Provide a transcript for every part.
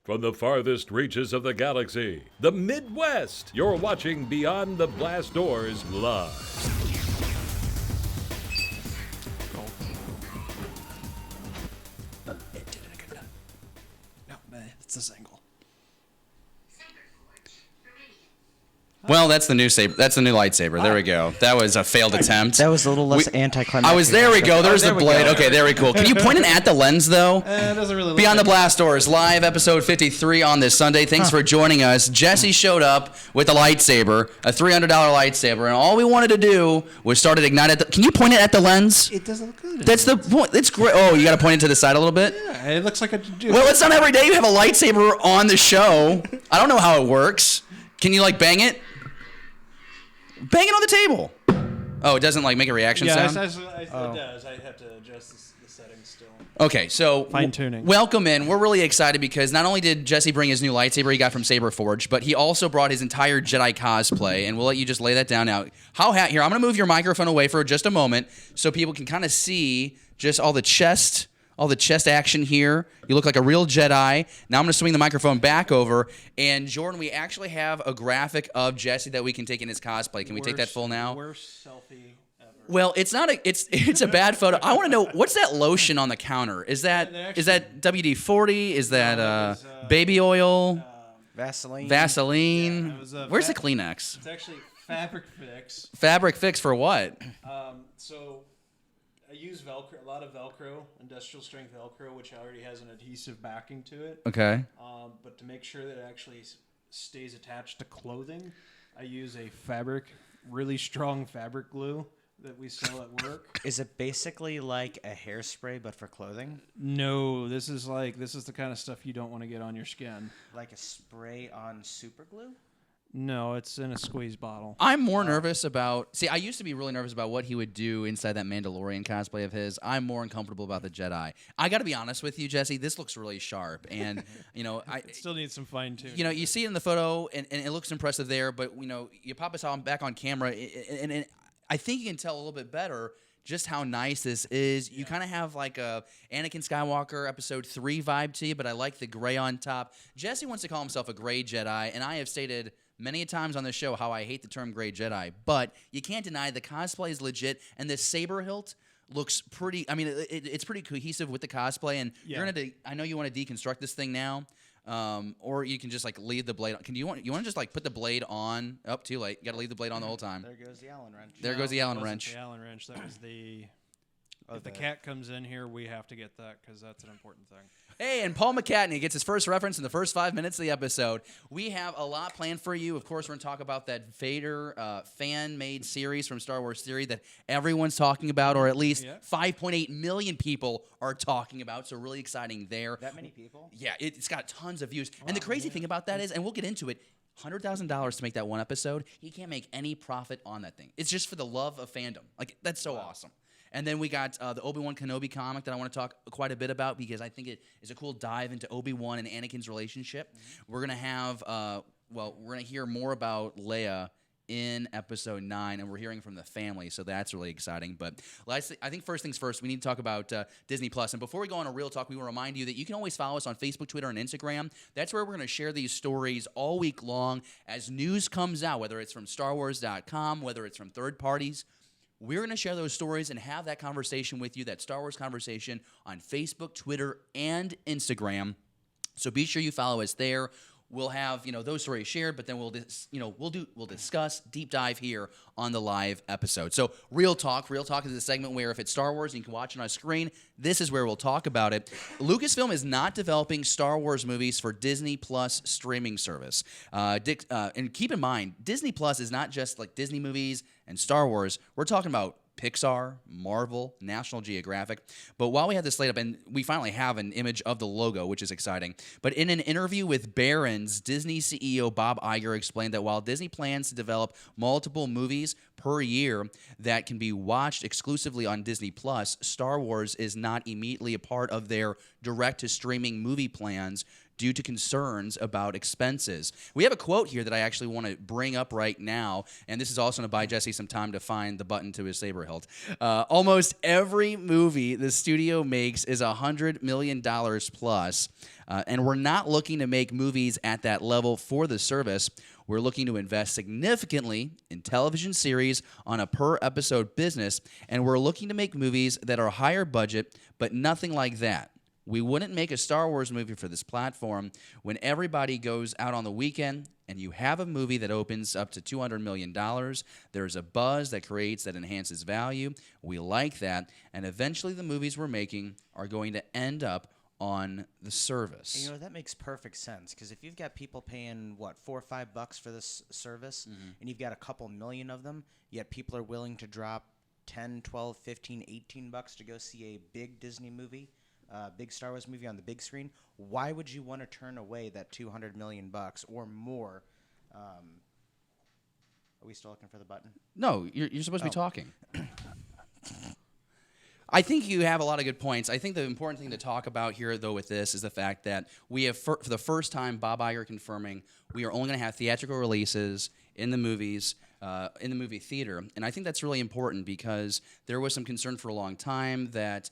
From the farthest reaches of the galaxy, the Midwest, you're watching Beyond the Blast Doors live. No, it's this angle. Well, that's the new saber. That's the new lightsaber. There we go. That was a failed attempt. That was a little less anticlimactic. There we go. There's the blade. Okay, very cool. Can you point it at the lens, though? It doesn't really look Beyond the like Blast Doors, live episode 53 on this Sunday. Thanks for joining us. Jesse showed up with a lightsaber, a $300 lightsaber, and all we wanted to do was start it ignite. Can you point it at the lens? it doesn't look good. That's the point. It's great. Oh, you got to point it to the side a little bit? Yeah, it looks like a dude. Well, it's not every day you have a lightsaber on the show. I don't know how it works. Can you, bang it? Bang it on the table. Oh, it doesn't make a reaction sound? It does. I have to adjust the settings still. Okay, so Fine-tuning. Welcome in. We're really excited because not only did Jesse bring his new lightsaber he got from Saberforge, but he also brought his entire Jedi cosplay, and we'll let you just lay that down now. Here, I'm going to move your microphone away for just a moment so people can kind of see just all the chest action here. You look like a real Jedi. Now I'm going to swing the microphone back over. And Jordan, we actually have a graphic of Jesse that we can take in his cosplay. Can we take that full now? Worst selfie ever. Well, it's not it's a bad photo. I want to know, what's that lotion on the counter? Is that WD-40? Is that baby oil? Vaseline. Vaseline. Yeah, Where's the Kleenex? It's actually Fabric Fix. Fabric Fix for what? So I use Velcro, a lot of Velcro, industrial strength Velcro, which already has an adhesive backing to it. Okay. But to make sure that it actually stays attached to clothing, I use a really strong fabric glue that we sell at work. Is it basically like a hairspray but for clothing? No, this is the kind of stuff you don't want to get on your skin. Like a spray on super glue? No, it's in a squeeze bottle. I'm more nervous about... See, I used to be really nervous about what he would do inside that Mandalorian cosplay of his. I'm more uncomfortable about the Jedi. I got to be honest with you, Jesse. This looks really sharp. And, It still needs some fine-tuning. You see it in the photo, and it looks impressive there. But, you pop us back on camera, and I think you can tell a little bit better just how nice this is. You kind of have like a Anakin Skywalker Episode 3 vibe to you, but I like the gray on top. Jesse wants to call himself a gray Jedi, and I have stated many times on this show how I hate the term gray Jedi, but you can't deny the cosplay is legit, and this saber hilt looks pretty. I mean, it's pretty cohesive with the cosplay, and I know you want to deconstruct this thing now, or you can just leave the blade on. You want to just put the blade on? Oh, too late. You got to leave the blade on the whole time. There goes the Allen wrench. There goes the Allen wrench. The Allen wrench. That was the. If the cat comes in here, we have to get that because that's an important thing. Hey, and Paul McCartney gets his first reference in the first 5 minutes of the episode. We have a lot planned for you. Of course, we're going to talk about that Vader fan-made series from Star Wars Theory that everyone's talking about, or at least 5.8 million people are talking about, so really exciting there. That many people? Yeah, it's got tons of views. Wow, and the crazy thing about that is, and we'll get into it, $100,000 to make that one episode. He can't make any profit on that thing. It's just for the love of fandom. That's so awesome. And then we got the Obi-Wan Kenobi comic that I want to talk quite a bit about because I think it is a cool dive into Obi-Wan and Anakin's relationship. Mm-hmm. We're going to have, we're going to hear more about Leia in Episode 9, and we're hearing from the family, so that's really exciting. But I think first things first, we need to talk about Disney+. And before we go on a real talk, we will remind you that you can always follow us on Facebook, Twitter, and Instagram. That's where we're going to share these stories all week long as news comes out, whether it's from StarWars.com, whether it's from third parties. We're going to share those stories and have that conversation with you, that Star Wars conversation, on Facebook, Twitter, and Instagram. So be sure you follow us there. We'll have those stories shared, but then we'll discuss deep dive here on the live episode. So Real Talk is a segment where if it's Star Wars and you can watch it on a screen, this is where we'll talk about it. Lucasfilm is not developing Star Wars movies for Disney Plus streaming service. And keep in mind, Disney Plus is not just like Disney movies and Star Wars. We're talking about Pixar, Marvel, National Geographic. But while we have this slate up, and we finally have an image of the logo, which is exciting, but in an interview with Barron's, Disney CEO Bob Iger explained that while Disney plans to develop multiple movies per year that can be watched exclusively on Disney+, Star Wars is not immediately a part of their direct-to-streaming movie plans due to concerns about expenses. We have a quote here that I actually want to bring up right now, and this is also going to buy Jesse some time to find the button to his saber hilt. Almost every movie the studio makes is $100 million plus, and we're not looking to make movies at that level for the service. We're looking to invest significantly in television series on a per-episode business, and we're looking to make movies that are higher budget, but nothing like that. We wouldn't make a Star Wars movie for this platform when everybody goes out on the weekend and you have a movie that opens up to $200 million. There's a buzz that creates that enhances value. We like that. And eventually the movies we're making are going to end up on the service. You know, that makes perfect sense, because if you've got people paying, what, $4 or $5 for this service, and you've got a couple million of them, yet people are willing to drop 10, 12, 15, 18 bucks to go see a big Disney movie, big Star Wars movie on the big screen, why would you want to turn away that $200 million or more? Are we still looking for the button? No, you're supposed to be talking. I think you have a lot of good points. I think the important thing to talk about here, though, with this is the fact that we have, for the first time, Bob Iger confirming we are only going to have theatrical releases in the movies, in the movie theater. And I think that's really important because there was some concern for a long time that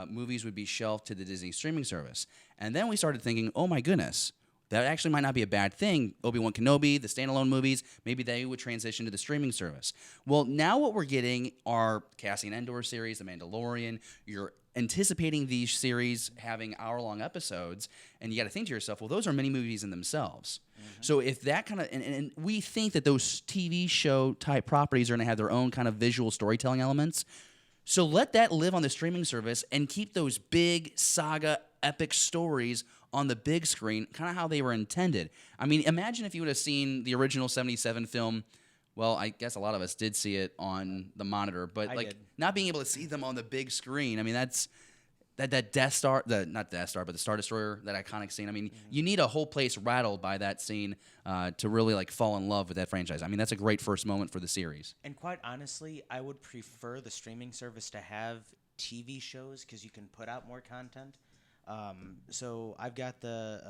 movies would be shelved to the Disney streaming service. And then we started thinking, oh, my goodness, that actually might not be a bad thing. Obi-Wan Kenobi, the standalone movies, maybe they would transition to the streaming service. Well, now what we're getting are Cassian Andor series, The Mandalorian. You're anticipating these series having hour-long episodes, and you got to think to yourself, well, those are mini movies in themselves. So if that kind of, and we think that those TV show type properties are going to have their own kind of visual storytelling elements. So let that live on the streaming service and keep those big saga epic stories on the big screen, kind of how they were intended. I mean, imagine if you would have seen the original 77 film. Well, I guess a lot of us did see it on the monitor, but I did. not being able to see them on the big screen. I mean, that's that Death Star, not Death Star, but the Star Destroyer, that iconic scene. I mean, you need a whole place rattled by that scene to really fall in love with that franchise. I mean, that's a great first moment for the series. And quite honestly, I would prefer the streaming service to have TV shows because you can put out more content. So I've got the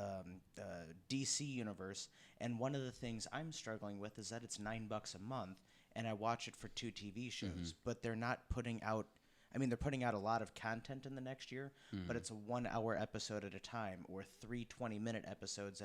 DC universe, and one of the things I'm struggling with is that it's $9 a month, and I watch it for 2 TV shows, but they're not putting out. I mean, they're putting out a lot of content in the next year, but it's a 1-hour episode at a time, or 3 20-minute episodes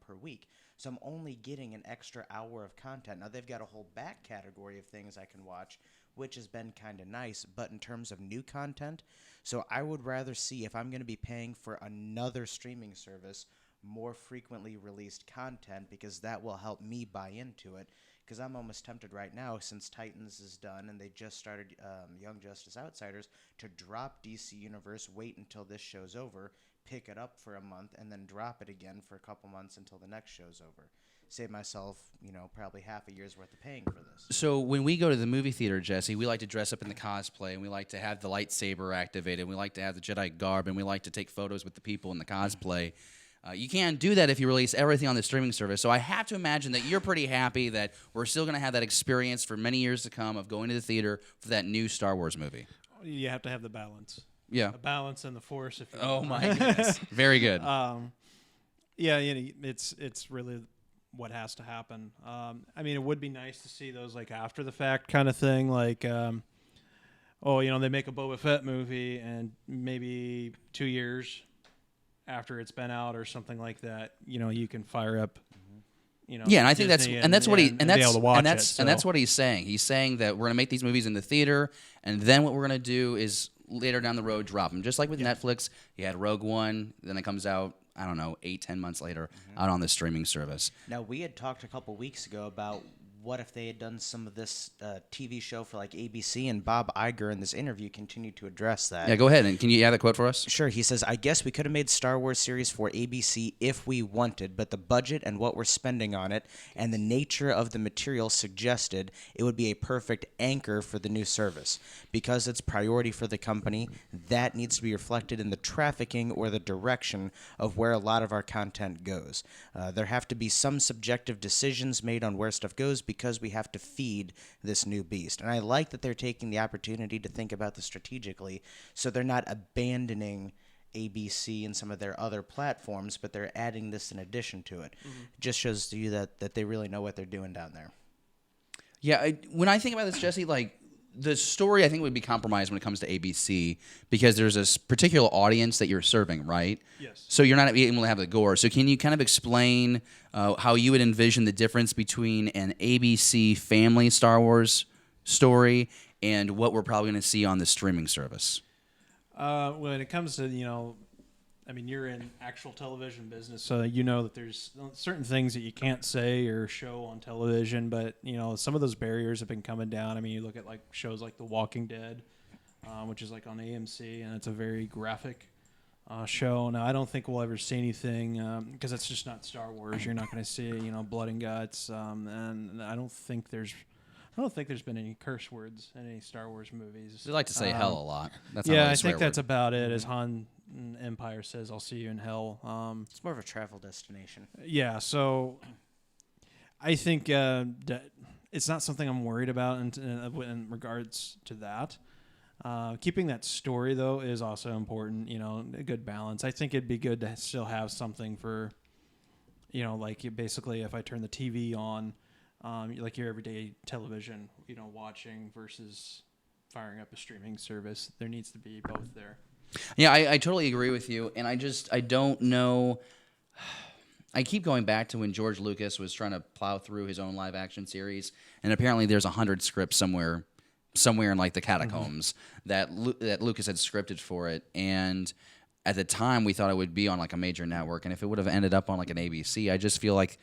per week. So I'm only getting an extra hour of content. Now they've got a whole back category of things I can watch, which has been kind of nice, but in terms of new content, so I would rather see, if I'm going to be paying for another streaming service, more frequently released content, because that will help me buy into it. Because I'm almost tempted right now, since Titans is done and they just started Young Justice Outsiders, to drop DC Universe, wait until this show's over, pick it up for a month, and then drop it again for a couple months until the next show's over. Save myself, probably half a year's worth of paying for this. So when we go to the movie theater, Jesse, we like to dress up in the cosplay, and we like to have the lightsaber activated, and we like to have the Jedi garb, and we like to take photos with the people in the cosplay. You can't do that if you release everything on the streaming service. So I have to imagine that you're pretty happy that we're still going to have that experience for many years to come of going to the theater for that new Star Wars movie. You have to have the balance. Yeah. A balance and the force. If you Oh, my goodness. Very good. Yeah, it's really what has to happen. I mean, it would be nice to see those after the fact kind of thing, they make a Boba Fett movie and maybe 2 years after it's been out or something like that, you can fire up. Yeah, and I think Disney that's what he and be able to watch and that's what he's saying. He's saying that we're going to make these movies in the theater, and then what we're going to do is later down the road drop them. Just like with Netflix, you had Rogue One, then it comes out, I don't know, 8-10 months later out on the streaming service. Now, we had talked a couple weeks ago about what if they had done some of this TV show for ABC, and Bob Iger in this interview continued to address that. Yeah, go ahead. And can you add that quote for us? Sure. He says, I guess we could have made Star Wars series for ABC if we wanted, but the budget and what we're spending on it and the nature of the material suggested it would be a perfect anchor for the new service. Because it's priority for the company, that needs to be reflected in the trafficking or the direction of where a lot of our content goes. There have to be some subjective decisions made on where stuff goes because we have to feed this new beast. And I like that they're taking the opportunity to think about this strategically, so they're not abandoning ABC and some of their other platforms, but they're adding this in addition to it. It just shows to you that they really know what they're doing down there. Yeah, when I think about this, Jesse, like the story I think would be compromised when it comes to ABC because there's this particular audience that you're serving, right? Yes. So you're not able to have the gore. So can you kind of explain how you would envision the difference between an ABC family Star Wars story and what we're probably going to see on the streaming service? When it comes to, I mean, you're in actual television business, so you know that there's certain things that you can't say or show on television, but, some of those barriers have been coming down. I mean, you look at like shows like The Walking Dead, which is like on AMC, and it's a very graphic show. Now, I don't think we'll ever see anything because it's just not Star Wars. You're not going to see, blood and guts, and I don't think there's been any curse words in any Star Wars movies. They like to say hell a lot. That's yeah, not really a I swear think that's word. about it. As Han Empire says, "I'll see you in hell." It's more of a travel destination. Yeah, so I think it's not something I'm worried about in regards to that. Keeping that story though is also important. A good balance. I think it'd be good to still have something for, basically if I turn the TV on. Like your everyday television, watching versus firing up a streaming service. There needs to be both there. Yeah, I totally agree with you. And I don't know. I keep going back to when George Lucas was trying to plow through his own live action series. And apparently there's 100 scripts somewhere in like the catacombs that Lucas had scripted for it. And at the time we thought it would be on like a major network. And if it would have ended up on like an ABC, I just feel like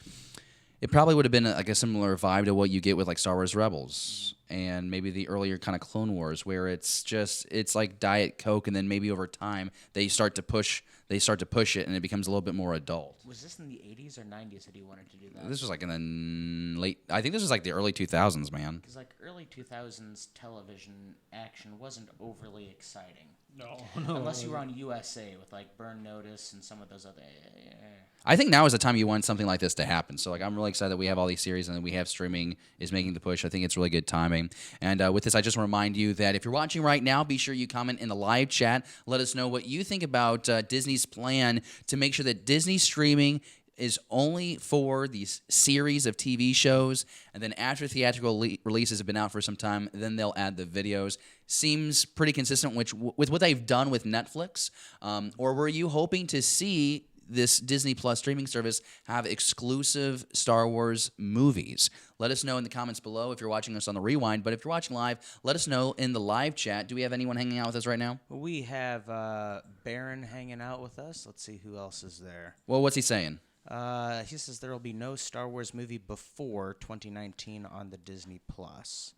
it probably would have been like a similar vibe to what you get with like Star Wars Rebels and maybe the earlier kind of Clone Wars, where it's like Diet Coke, and then maybe over time they start to push it, and it becomes a little bit more adult. Was this in the 80s or 90s that he wanted to do that? This was like in the late. I think this was like the early 2000s, man. Because like early 2000s television action wasn't overly exciting. No. Unless you were on USA with like Burn Notice and some of those other. I think now is the time you want something like this to happen. So like I'm really excited that we have all these series and that we have streaming is making the push. I think it's really good timing. And with this, I just want to remind you that if you're watching right now, be sure you comment in the live chat. Let us know what you think about Disney's plan to make sure that Disney streaming is only for these series of TV shows, and then after theatrical releases have been out for some time, then they'll add the videos. Seems pretty consistent with what they've done with Netflix. Or were you hoping to see this Disney Plus streaming service have exclusive Star Wars movies? Let us know in the comments below if you're watching us on the Rewind, but if you're watching live, let us know in the live chat. Do we have anyone hanging out with us right now? We have Baron hanging out with us. Let's see who else is there. Well, what's he saying? He says there will be no Star Wars movie before 2019 on the Disney Plus.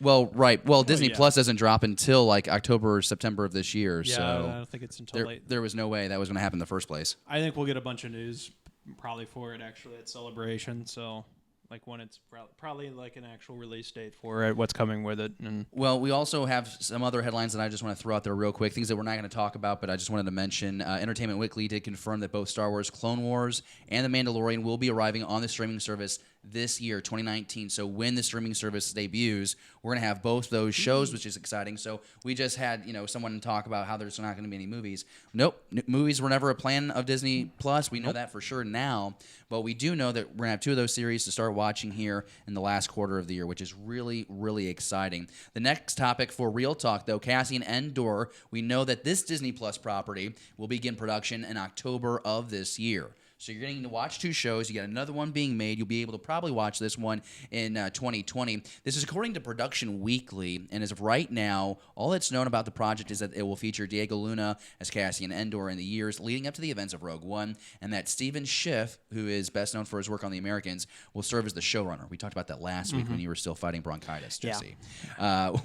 Well, right. Well, Disney yeah. Plus doesn't drop until like October or September of this year. Yeah, so I don't think it's until there, late. there was no way that was going to happen in the first place. I think we'll get a bunch of news probably for it actually at Celebration. So like when it's probably like an actual release date for it, what's coming with it. And Well, we also have some other headlines that I just want to throw out there real quick, things that we're not going to talk about, but I just wanted to mention. Entertainment Weekly did confirm that both Star Wars Clone Wars and The Mandalorian will be arriving on the streaming service this year, 2019. So when the streaming service debuts, we're going to have both those shows, which is exciting. So we just had, someone talk about how there's not going to be any movies. Nope. Movies were never a plan of Disney Plus. We know that for sure now, but we do know that we're going to have two of those series to start watching here in the last quarter of the year, which is really, really exciting. The next topic for Real Talk, though, Cassian Andor, we know that this Disney Plus property will begin production in October of this year. So you're getting to watch two shows. You got another one being made. You'll be able to probably watch this one in 2020. This is according to Production Weekly, and as of right now, all that's known about the project is that it will feature Diego Luna as Cassian Andor in the years leading up to the events of Rogue One, and that Stephen Schiff, who is best known for his work on The Americans, will serve as the showrunner. We talked about that last week when you were still fighting bronchitis, Jesse.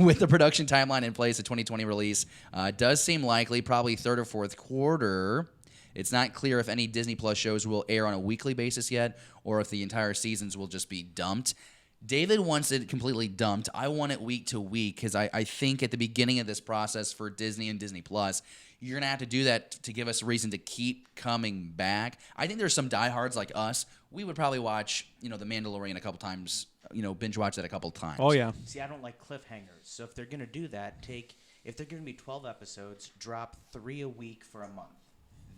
With the production timeline in place, the 2020 release does seem likely, probably third or fourth quarter. It's not clear if any Disney Plus shows will air on a weekly basis yet, or if the entire seasons will just be dumped. David wants it completely dumped. I want it week to week because I think at the beginning of this process for Disney and Disney Plus, you're going to have to do that to give us a reason to keep coming back. I think there's some diehards like us. We would probably watch, The Mandalorian a couple times, binge watch that a couple times. oh yeah, See, I don't like cliffhangers. So if they're going to do that, take If they're giving me 12 episodes, drop 3 a week for a month.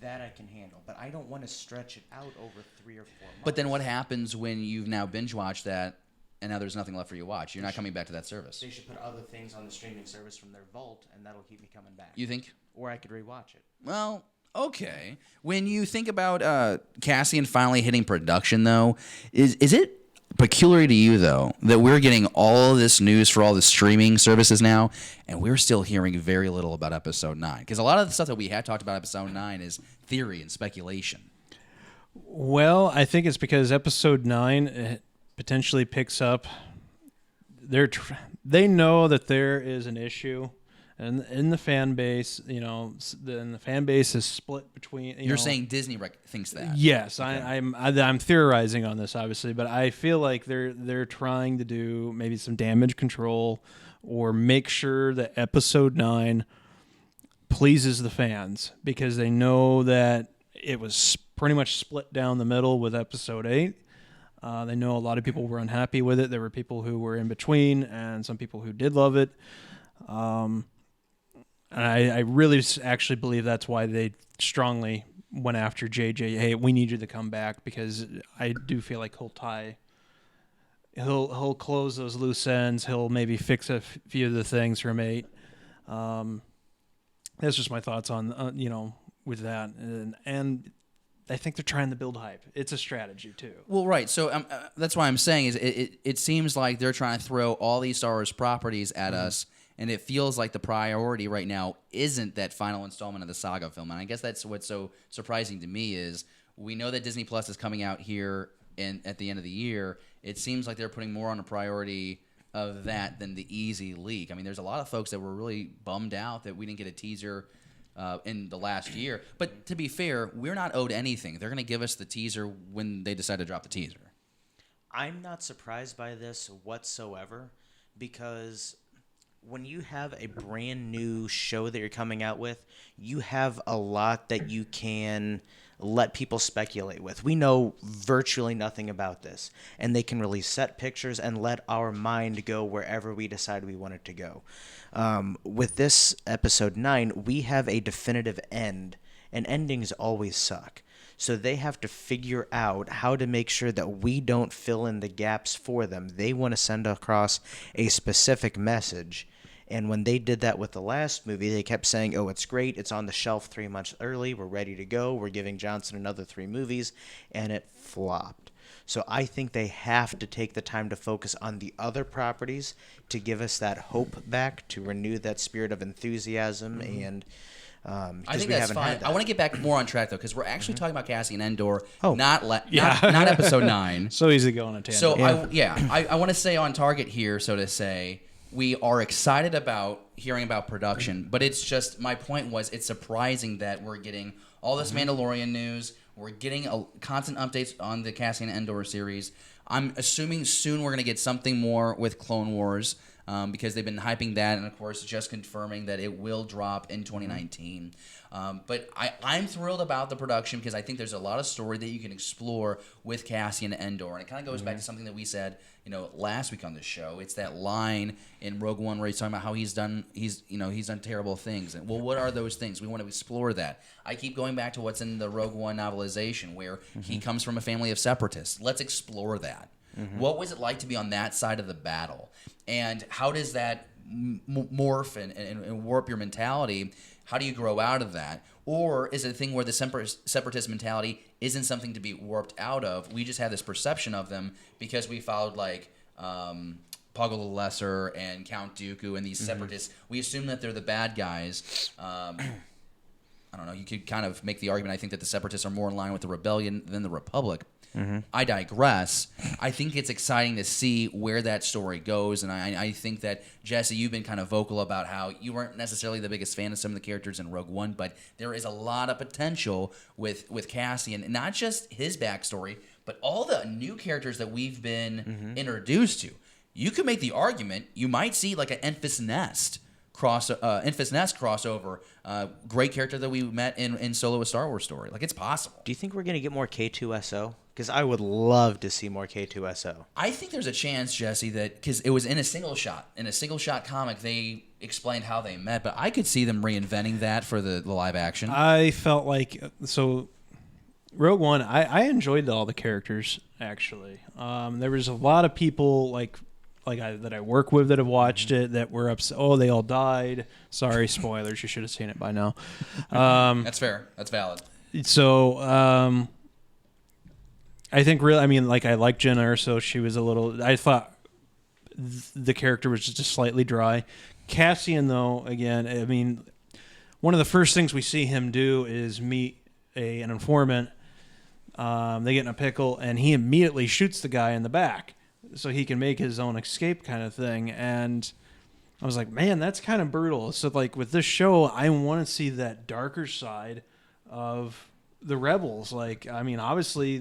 That I can handle, but I don't want to stretch it out over 3 or 4 months. But then what happens when you've now binge watched that and now there's nothing left for you to watch? You're not coming back to that service. They should put other things on the streaming service from their vault, and that'll keep me coming back. You think? Or I could rewatch it. Well, okay. When you think about Cassian finally hitting production, though, is it peculiar to you, though, that we're getting all this news for all the streaming services now, and we're still hearing very little about Episode 9? Because a lot of the stuff that we had talked about Episode 9 is theory and speculation. Well, I think it's because Episode 9 potentially picks up. They know that there is an issue, and in the fan base, the fan base is split between. You're saying Disney thinks that? Yes, Okay. I'm theorizing on this, obviously, but I feel like they're trying to do maybe some damage control or make sure that Episode 9 pleases the fans, because they know that it was pretty much split down the middle with Episode 8. They know a lot of people were unhappy with it. There were people who were in between, and some people who did love it. And I really actually believe that's why they strongly went after JJ. Hey, we need you to come back, because I do feel like he'll close those loose ends. He'll maybe fix a few of the things from 8. That's just my thoughts on with that, and I think they're trying to build hype. It's a strategy too. Well, right. So that's why I'm saying is it seems like they're trying to throw all these Star Wars properties at us, and it feels like the priority right now isn't that final installment of the saga film. And I guess that's what's so surprising to me is we know that Disney Plus is coming out here at the end of the year. It seems like they're putting more on a priority of that than the easy leak. I mean, there's a lot of folks that were really bummed out that we didn't get a teaser in the last year. But to be fair, we're not owed anything. They're going to give us the teaser when they decide to drop the teaser. I'm not surprised by this whatsoever, because when you have a brand new show that you're coming out with, you have a lot that you can let people speculate with. We know virtually nothing about this, and they can release set pictures and let our mind go wherever we decide we want it to go. With this Episode 9, we have a definitive end, and endings always suck. So they have to figure out how to make sure that we don't fill in the gaps for them. They want to send across a specific message. And when they did that with the last movie, they kept saying, oh, it's great. It's on the shelf 3 months early. We're ready to go. We're giving Johnson another 3 movies. And it flopped. So I think they have to take the time to focus on the other properties to give us that hope back, to renew that spirit of enthusiasm. And I think that's fine. I want to get back more on track, though, because we're actually talking about Cassian Andor, Oh. not Episode 9. So easy to go on a tangent. So, I want to stay on target here, so to say. We are excited about hearing about production, but it's just, my point was, it's surprising that we're getting all this Mandalorian news. We're getting constant updates on the Cassian Andor series. I'm assuming soon we're going to get something more with Clone Wars, because they've been hyping that, and of course just confirming that it will drop in 2019. But I'm thrilled about the production, because I think there's a lot of story that you can explore with Cassian Andor, and it kind of goes back to something that we said, last week on this show. It's that line in Rogue One where he's talking about how he's done terrible things. And well, what are those things? We want to explore that. I keep going back to what's in the Rogue One novelization, where he comes from a family of separatists. Let's explore that. What was it like to be on that side of the battle? And how does that morph and warp your mentality? How do you grow out of that? Or is it a thing where the separatist mentality isn't something to be warped out of? We just have this perception of them because we followed Poggle the Lesser and Count Dooku and these separatists. We assume that they're the bad guys. I don't know. You could kind of make the argument, I think, that the separatists are more in line with the rebellion than the Republic. I digress. I think it's exciting to see where that story goes, and I think that, Jesse, you've been kind of vocal about how you weren't necessarily the biggest fan of some of the characters in Rogue One, but there is a lot of potential with Cassian, not just his backstory, but all the new characters that we've been introduced to. You could make the argument you might see like an Enfys Nest crossover, great character that we met in Solo: A Star Wars Story. Like, it's possible. Do you think we're going to get more K2SO? Because I would love to see more K2SO. I think there's a chance, Jesse, that because it was in a single shot comic, they explained how they met, but I could see them reinventing that for the live action. I felt like Rogue One. I enjoyed all the characters actually. There was a lot of people that I work with that have watched it that were upset. Oh, they all died. Sorry, spoilers. You should have seen it by now. That's fair. That's valid. So I think really, I mean, like I like Jen Erso. She was a little. I thought the character was just slightly dry. Cassian, though, again, I mean, one of the first things we see him do is meet an informant. They get in a pickle, and he immediately shoots the guy in the back so he can make his own escape kind of thing. And I was like, man, that's kind of brutal. So, like, with this show, I want to see that darker side of the rebels. Like, I mean, obviously,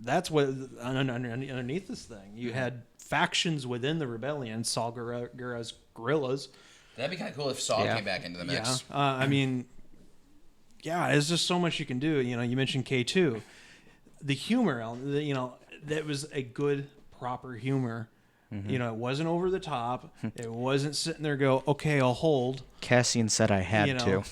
that's what underneath this thing. You had factions within the rebellion, Saul Guerrero's guerrillas. That'd be kind of cool if Saul came back into the mix. Yeah, I mean, yeah, there's just so much you can do. You know, you mentioned K2, the humor. You know, that was a good, proper humor. Mm-hmm. You know, it wasn't over the top. It wasn't sitting there go, okay, I'll hold. Cassian said I had to.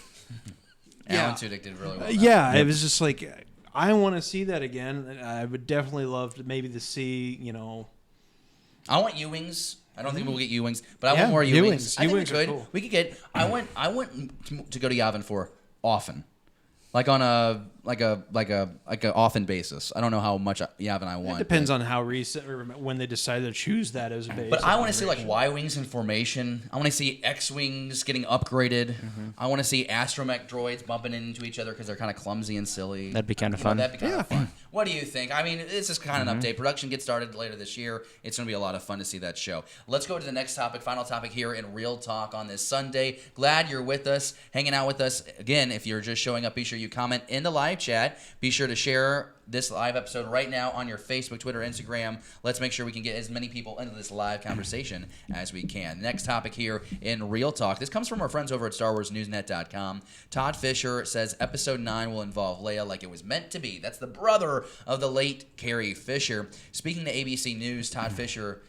Alan Tudyk did really well. It was just like, I want to see that again. I would definitely love to see, you know. I want U-wings. I don't think we'll get U-wings, but I want more U-wings. I think we could. Cool. We could get. I want to go to Yavin 4 often, like on a often basis. I don't know how much Yavin I want. It depends on how recent or when they decided to choose that as a base. But I want to see like Y-wings in formation. I want to see X-wings getting upgraded. Mm-hmm. I want to see astromech droids bumping into each other because they're kind of clumsy and silly. That'd be kind of fun. That'd be kind of fun. What do you think? I mean, this is kind of an update. Production gets started later this year. It's going to be a lot of fun to see that show. Let's go to the next topic, final topic here in Real Talk on this Sunday. Glad you're with us, hanging out with us. Again, if you're just showing up, be sure you comment in the live chat. Be sure to share this live episode right now on your Facebook, Twitter, Instagram. Let's make sure we can get as many people into this live conversation as we can. Next topic here in Real Talk. This comes from our friends over at StarWarsNewsNet.com. Todd Fisher says Episode 9 will involve Leia like it was meant to be. That's the brother of the late Carrie Fisher. Speaking to ABC News, Todd Fisher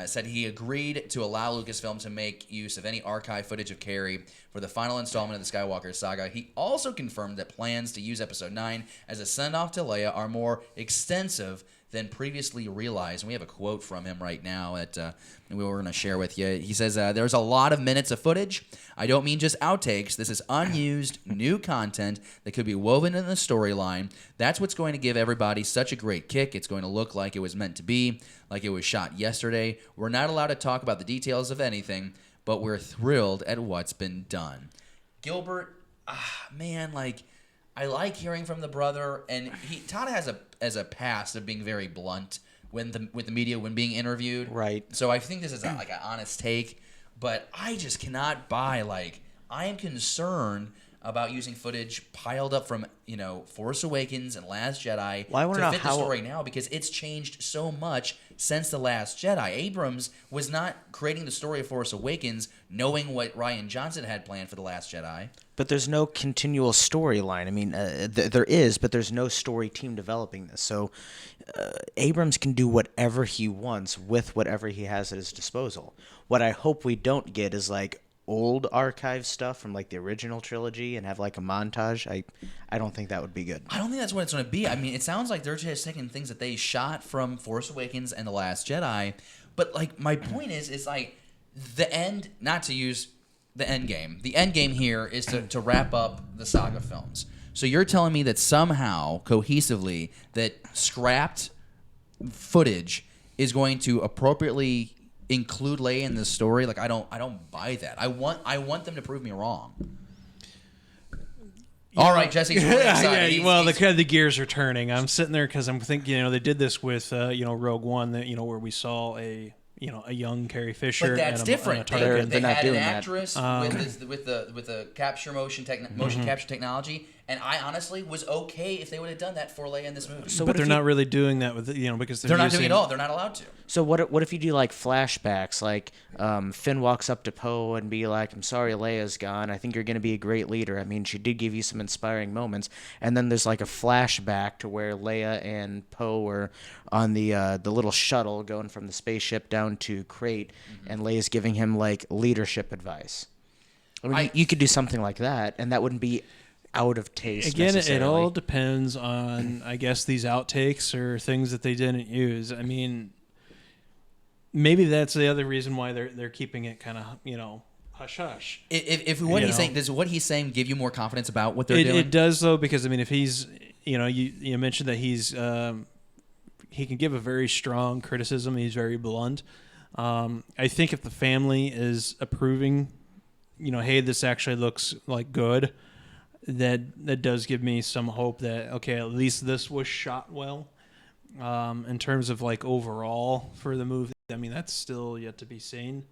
said he agreed to allow Lucasfilm to make use of any archive footage of Carrie for the final installment of the Skywalker saga. He also confirmed that plans to use Episode 9 as a send-off to Leia are more extensive than previously realized. And we have a quote from him right now that we were going to share with you. He says, there's a lot of minutes of footage. I don't mean just outtakes. This is unused, new content that could be woven in the storyline. That's what's going to give everybody such a great kick. It's going to look like it was meant to be, like it was shot yesterday. We're not allowed to talk about the details of anything, but we're thrilled at what's been done. Gilbert, man, like, I like hearing from the brother, and Todd has a past of being very blunt with the media when being interviewed. Right. So I think this is like an honest take, but I just cannot buy, like, I am concerned about using footage piled up from, Force Awakens and Last Jedi to fit the story now, because it's changed so much since The Last Jedi. Abrams was not creating the story of Force Awakens knowing what Rian Johnson had planned for The Last Jedi. But there's no continual storyline. I mean, there is, but there's no story team developing this. So Abrams can do whatever he wants with whatever he has at his disposal. What I hope we don't get is like old archive stuff from like the original trilogy and have like a montage. I don't think that would be good. I don't think that's what it's going to be. I mean, it sounds like they're just taking things that they shot from Force Awakens and The Last Jedi. But like, my point is like the end, not to use the end game. The end game here is to wrap up the saga films. So you're telling me that somehow, cohesively, that scrapped footage is going to appropriately include Leia in the story? Like, I don't buy that. I want them to prove me wrong. All right, Jesse's really excited. Yeah, well, the gears are turning. I'm sitting there because I'm thinking, they did this with Rogue One, that where we saw a young Carrie Fisher. But that's different. They not had doing an that. actress with the capture motion capture technology, And I honestly was okay if they would have done that for Leia in this movie. But they're not really doing that with because They're not doing it at all. They're not allowed to. So what if you do like flashbacks, like Finn walks up to Poe and be like, "I'm sorry, Leia's gone. I think you're going to be a great leader. I mean, she did give you some inspiring moments." And then there's like a flashback to where Leia and Poe were on the little shuttle going from the spaceship down to Crate, and Leia's giving him like leadership advice. I mean, you could do something like that, and that wouldn't be out of taste. Again, it necessarily. all depends on, I guess, these outtakes or things that they didn't use. I mean, maybe that's the other reason why they're keeping it kind of hush hush. If what he's saying, does what he's saying give you more confidence about what they're doing? It does though, because I mean, if he's you mentioned that he's he can give a very strong criticism. He's very blunt. I think if the family is approving, hey, this actually looks like good. That does give me some hope that okay, at least this was shot well. In terms of like overall for the movie, I mean that's still yet to be seen.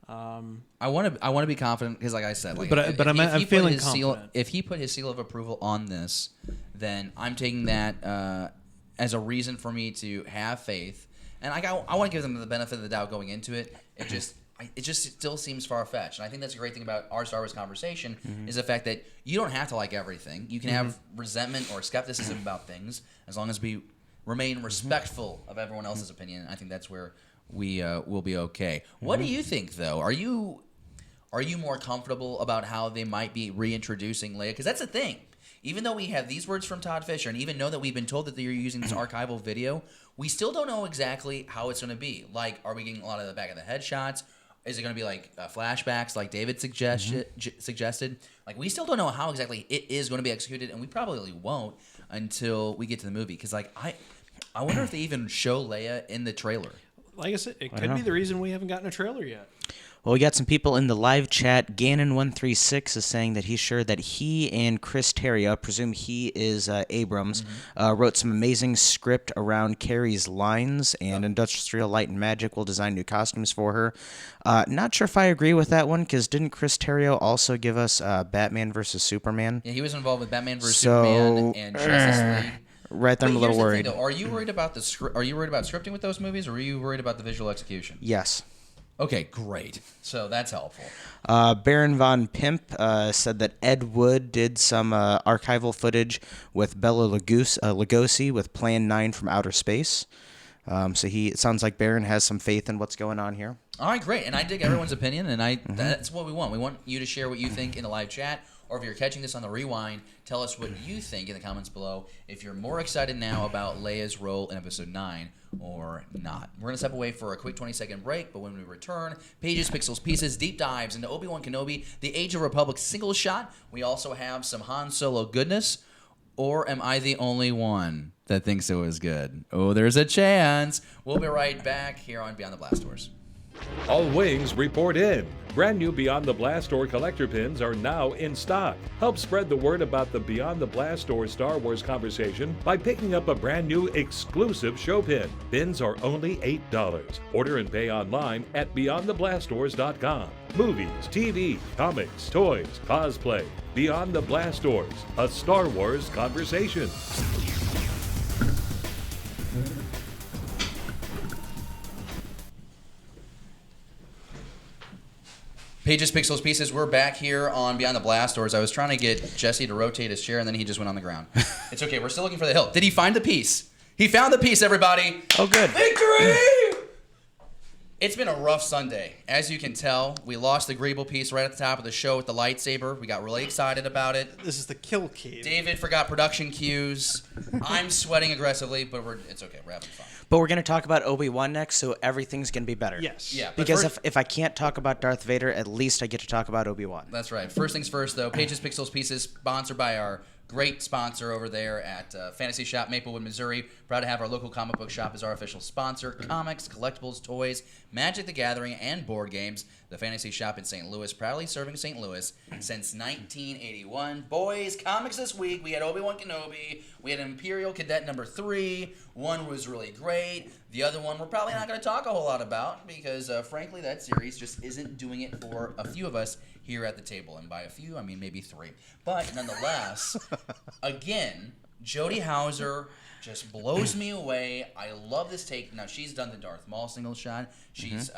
I want to be confident because, like I said, I'm feeling confident. If he put his seal of approval on this, then I'm taking that as a reason for me to have faith. And I want to give them the benefit of the doubt going into it. It just still seems far-fetched. And I think that's a great thing about our Star Wars conversation is the fact that you don't have to like everything. You can have resentment or skepticism about things as long as we remain respectful of everyone else's opinion. I think that's where we will be okay. What do you think, though? Are you more comfortable about how they might be reintroducing Leia? Because that's the thing. Even though we have these words from Todd Fisher and even know that we've been told that they're using this archival video, we still don't know exactly how it's going to be. Like, are we getting a lot of the back of the head shots? Is it going to be like flashbacks like David suggested? Like, we still don't know how exactly it is going to be executed, and we probably won't until we get to the movie. Because, like, I wonder if they even show Leia in the trailer. Like I said, it could be the reason we haven't gotten a trailer yet. Well, we got some people in the live chat. Gannon136 is saying that he's sure that he and Chris Terrio, I presume he is Abrams, wrote some amazing script around Carrie's lines, and Industrial Light and Magic will design new costumes for her. Not sure if I agree with that one, because didn't Chris Terrio also give us Batman versus Superman? Yeah, he was involved with Batman versus Superman and Justice League. Right there, I'm a little worried. Are you worried about Are you worried about scripting with those movies, or are you worried about the visual execution? Yes. Okay, great. So that's helpful. Baron Von Pimp said that Ed Wood did some archival footage with Bela Lugosi with Plan 9 from Outer Space. So it sounds like Baron has some faith in what's going on here. All right, great. And I dig everyone's opinion, and that's what we want. We want you to share what you think in the live chat, or if you're catching this on the rewind, tell us what you think in the comments below. If you're more excited now about Leia's role in Episode 9 or not. We're going to step away for a quick 20-second break, but when we return, Pages, Pixels, Pieces, deep dives into Obi-Wan Kenobi, the Age of Republic single shot. We also have some Han Solo goodness. Or am I the only one that thinks it was good? Oh, there's a chance. We'll be right back here on Beyond the Blast Doors. All wings report in. Brand new Beyond the Blast Door collector pins are now in stock. Help spread the word about the Beyond the Blast Door Star Wars conversation by picking up a brand new exclusive show pin. Pins are only $8. Order and pay online at BeyondTheBlastDoors.com. Movies, TV, comics, toys, cosplay. Beyond the Blast Doors, a Star Wars conversation. Pages, Pixels, Pieces, we're back here on Beyond the Blast Doors. I was trying to get Jesse to rotate his chair, and then he just went on the ground. It's okay. We're still looking for the hilt. Did he find the piece? He found the piece, everybody. Oh, good. Victory! It's been a rough Sunday. As you can tell, we lost the Greeble piece right at the top of the show with the lightsaber. We got really excited about it. This is the kill key. David forgot production cues. I'm sweating aggressively, but it's okay. We're having fun. But we're going to talk about Obi-Wan next, so everything's going to be better. Yes. Yeah. Because if I can't talk about Darth Vader, at least I get to talk about Obi-Wan. That's right. First things first, though. Pages, Pixels, Pieces, sponsored by our great sponsor over there at Fantasy Shop, Maplewood, Missouri. Proud to have our local comic book shop as our official sponsor. Comics, collectibles, toys, Magic the Gathering, and board games. The Fantasy Shop in St. Louis, proudly serving St. Louis since 1981. Boys, comics this week. We had Obi-Wan Kenobi. We had Imperial Cadet number 3. One was really great. The other one we're probably not going to talk a whole lot about because, frankly, that series just isn't doing it for a few of us here at the table. And by a few, I mean maybe 3. But nonetheless, again, Jodie Hauser just blows me away. I love this take. Now, she's done the Darth Maul single shot. She's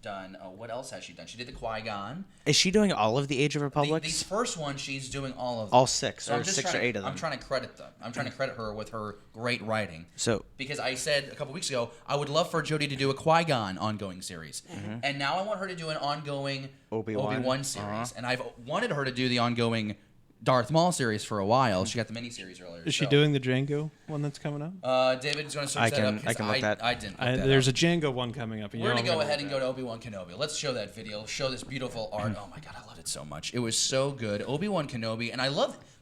done, what else has she done? She did the Qui-Gon. Is she doing all of the Age of Republics? These first ones, she's doing all of them. All 6, So or 6 or 8 of them. I'm trying to credit them. I'm trying to credit her with her great writing. So, because I said a couple weeks ago, I would love for Jodie to do a Qui-Gon ongoing series. And now I want her to do an ongoing Obi-Wan series. And I've wanted her to do the ongoing Darth Maul series for a while. She got the miniseries earlier. Is she doing the Django one that's coming up? David's going to search that up. I can look that. I didn't. Look that There's up. a Django one coming up. And We're going to go ahead and go to Obi-Wan Kenobi. Let's show that video. Show this beautiful art. Oh my God, I loved it so much. It was so good. Obi-Wan Kenobi. And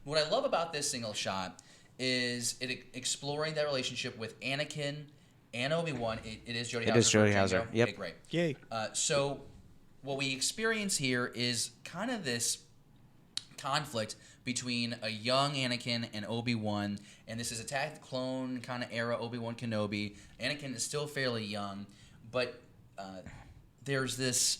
what I love about this single shot is it exploring that relationship with Anakin and Obi-Wan. It is Jodie Hauser. It is Jodie from Hauser. Django. Yep. Okay, great. Yay. So what we experience here is kind of this conflict between a young Anakin and Obi-Wan, and this is Attack of the Clone kind of era Obi-Wan Kenobi. Anakin is still fairly young, but there's this.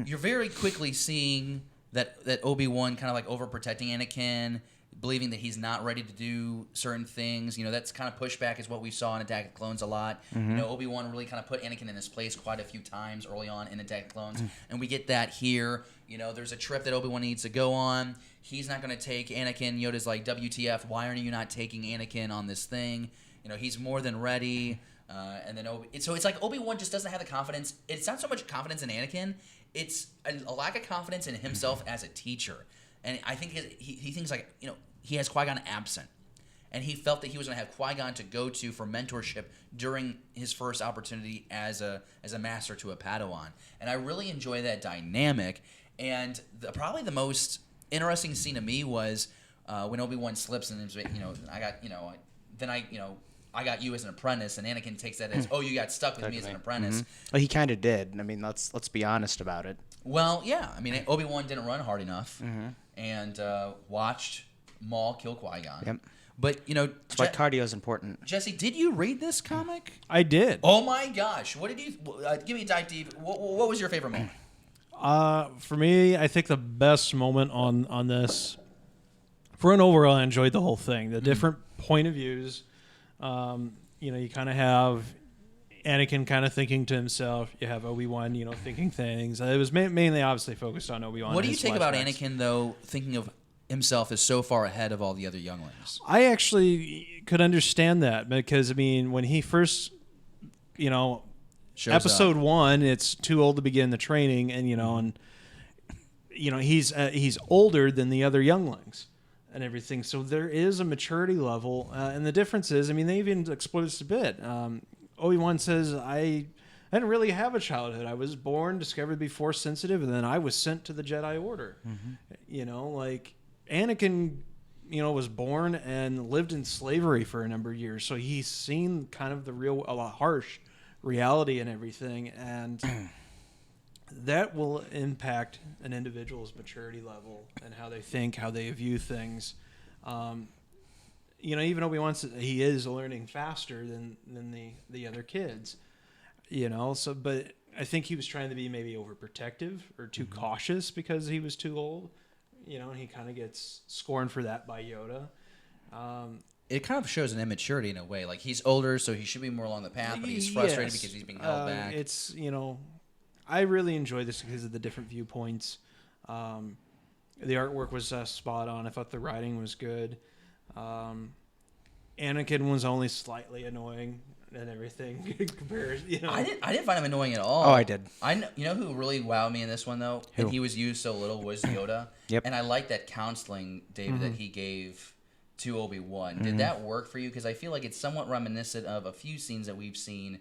You're very quickly seeing that Obi-Wan kind of like overprotecting Anakin, believing that he's not ready to do certain things. You know, that's kind of pushback is what we saw in Attack of the Clones a lot. You know, Obi-Wan really kind of put Anakin in his place quite a few times early on in Attack of the Clones, and we get that here. You know, there's a trip that Obi-Wan needs to go on. He's not going to take Anakin. Yoda's like, WTF, why aren't you not taking Anakin on this thing? You know, he's more than ready. And then so it's like Obi-Wan just doesn't have the confidence. It's not so much confidence in Anakin. It's a lack of confidence in himself as a teacher. And I think he thinks like, you know, he has Qui-Gon absent. And he felt that he was going to have Qui-Gon to go to for mentorship during his first opportunity as a master to a Padawan. And I really enjoy that dynamic. And probably the most interesting scene to me was when Obi-Wan slips and I got you as an apprentice, and Anakin takes that as, oh, you got stuck with me as an apprentice. Well, he kind of did. I mean, let's be honest about it. Well, yeah. I mean, Obi-Wan didn't run hard enough and watched Maul kill Qui-Gon. Yep. But, you know... That's why cardio is important. Jesse, did you read this comic? I did. Oh, my gosh. What did you... give me a dive deep. What was your favorite moment? For me, I think the best moment on this, for an overall, I enjoyed the whole thing. The different point of views. You know, you kind of have Anakin kind of thinking to himself. You have Obi-Wan, you know, thinking things. It was mainly obviously focused on Obi-Wan. What do you think about Anakin, though, thinking of himself as so far ahead of all the other younglings? I actually could understand that because, I mean, when he first, you know, episode 1, it's too old to begin the training, and he's older than the other younglings and everything. So there is a maturity level, and the difference is, I mean, they even explored this a bit. Obi-Wan says, I didn't really have a childhood. I was born, discovered to be Force sensitive, and then I was sent to the Jedi Order. You know, like Anakin, you know, was born and lived in slavery for a number of years, so he's seen kind of the real, a lot harsh reality and everything, and that will impact an individual's maturity level and how they think, how they view things. You know, even Obi-Wan says he is learning faster than the other kids. You know, so but I think he was trying to be maybe overprotective or too cautious because he was too old. You know, and he kind of gets scorned for that by Yoda. It kind of shows an immaturity in a way. Like, he's older, so he should be more along the path, but he's frustrated because he's being held back. It's, you know, I really enjoyed this because of the different viewpoints. The artwork was spot on. I thought the writing was good. Anakin was only slightly annoying and everything compared, you know. I didn't find him annoying at all. Oh, I did. You know who really wowed me in this one, though? Who? And he was used so little was Yoda. Yep. And I like that counseling, David, that he gave to Obi-Wan. Did that work for you? Because I feel like it's somewhat reminiscent of a few scenes that we've seen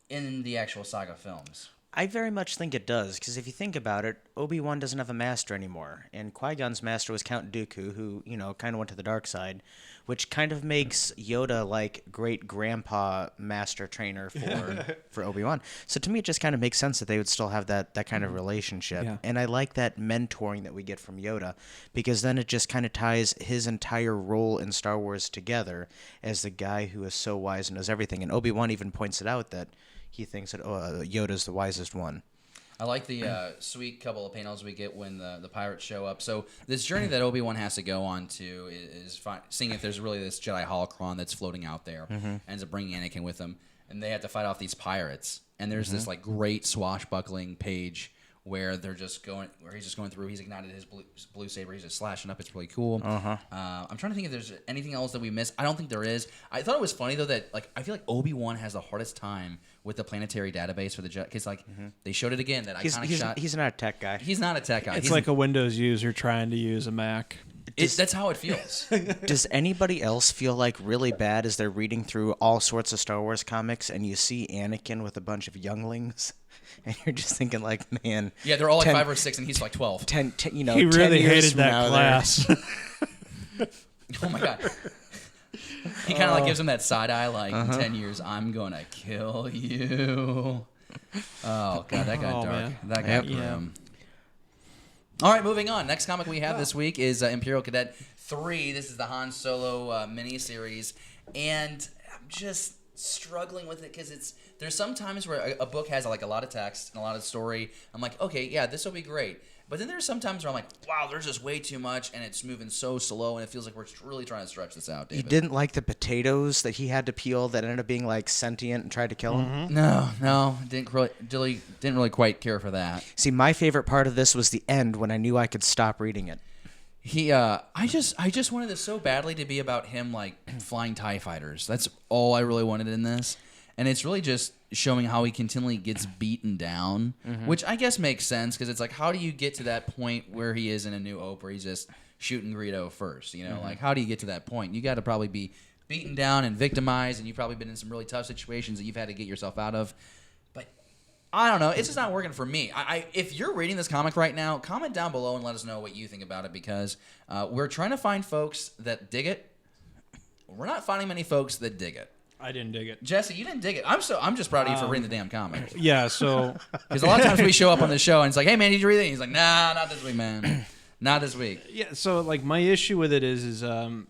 in the actual saga films. I very much think it does, because if you think about it, Obi-Wan doesn't have a master anymore, and Qui-Gon's master was Count Dooku, who, you know, kind of went to the dark side, which kind of makes Yoda like great-grandpa master trainer for Obi-Wan. So to me, it just kind of makes sense that they would still have that kind of relationship. Yeah. And I like that mentoring that we get from Yoda, because then it just kind of ties his entire role in Star Wars together as the guy who is so wise and knows everything. And Obi-Wan even points it out that he thinks that Yoda's the wisest one. I like the sweet couple of panels we get when the pirates show up. So this journey that Obi-Wan has to go on to is seeing if there's really this Jedi holocron that's floating out there, ends up bringing Anakin with him, and they have to fight off these pirates. And there's this like great swashbuckling page where he's just going through. He's ignited his blue saber. He's just slashing up. It's really cool. I'm trying to think if there's anything else that we missed. I don't think there is. I thought it was funny though that like I feel like Obi-Wan has the hardest time with the planetary database for the Jedi, because like they showed it again, that iconic shot. He's not a tech guy. He's not a tech guy. It's like a Windows user trying to use a Mac. That's how it feels. Does anybody else feel like really bad as they're reading through all sorts of Star Wars comics and you see Anakin with a bunch of younglings? And you're just thinking, like, man. Yeah, they're all like 5 or 6, and he's like 12. 10 he 10 really years hated from that now, class. Oh my god. He kind of like gives him that side eye, like, in 10 years, I'm gonna kill you. Oh god, that got dark. Man. That got grim. All right, moving on. Next comic we have this week is Imperial Cadet 3. This is the Han Solo miniseries, and I'm just struggling with it because there's some times where a book has like a lot of text and a lot of story. I'm like, okay, yeah, this will be great. But then there's some times where I'm like, wow, there's just way too much, and it's moving so slow, and it feels like we're really trying to stretch this out, David. You didn't like the potatoes that he had to peel that ended up being like sentient and tried to kill him? No, didn't really quite care for that. See, my favorite part of this was the end when I knew I could stop reading it. I just wanted this so badly to be about him like flying TIE fighters. That's all I really wanted in this. And it's really just showing how he continually gets beaten down, which I guess makes sense because it's like, how do you get to that point where he is in A New Hope where he's just shooting Greedo first? You know, like how do you get to that point? You got to probably be beaten down and victimized, and you've probably been in some really tough situations that you've had to get yourself out of. But I don't know. It's just not working for me. If you're reading this comic right now, comment down below and let us know what you think about it, because we're trying to find folks that dig it. We're not finding many folks that dig it. I didn't dig it. Jesse, you didn't dig it. I'm just proud of you for reading the damn comic. Yeah, so Because a lot of times we show up on the show and it's like, hey man, did you read it? And he's like, nah, not this week, man. Not this week. yeah, so like my issue with it is and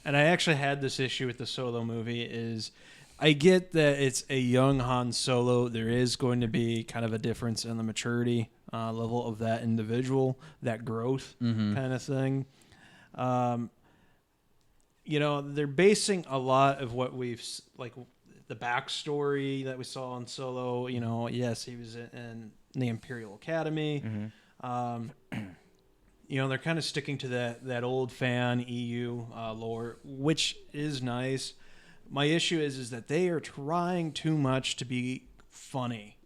I actually had this issue with the Solo movie is I get that it's a young Han Solo. There is going to be kind of a difference in the maturity level of that individual, that growth kind of thing. You know, they're basing a lot of what we've, like, the backstory that we saw on Solo. You know, yes, he was in the Imperial Academy. You know, they're kind of sticking to that old fan EU lore, which is nice. My issue is that they are trying too much to be funny.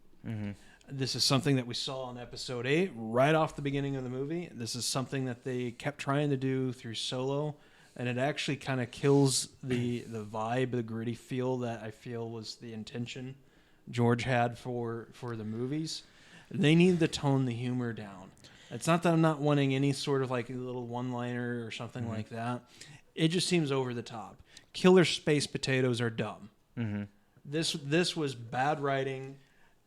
This is something that we saw in Episode 8, right off the beginning of the movie. This is something that they kept trying to do through Solo. And it actually kind of kills the vibe, the gritty feel that I feel was the intention George had for the movies. They need to tone the humor down. It's not that I'm not wanting any sort of like a little one-liner or something like that. It just seems over the top. Killer space potatoes are dumb. This was bad writing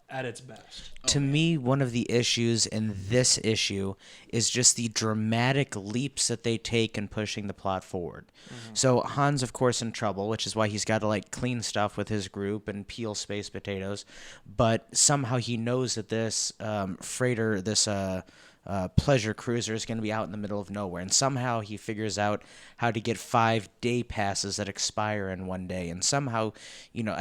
at its best. To me, one of the issues in this issue is just the dramatic leaps that they take in pushing the plot forward. So Han's, of course, in trouble, which is why he's got to like clean stuff with his group and peel space potatoes. But somehow he knows that this freighter, this pleasure cruiser is going to be out in the middle of nowhere, and somehow he figures out how to get 5 day passes that expire in one day, and somehow, you know,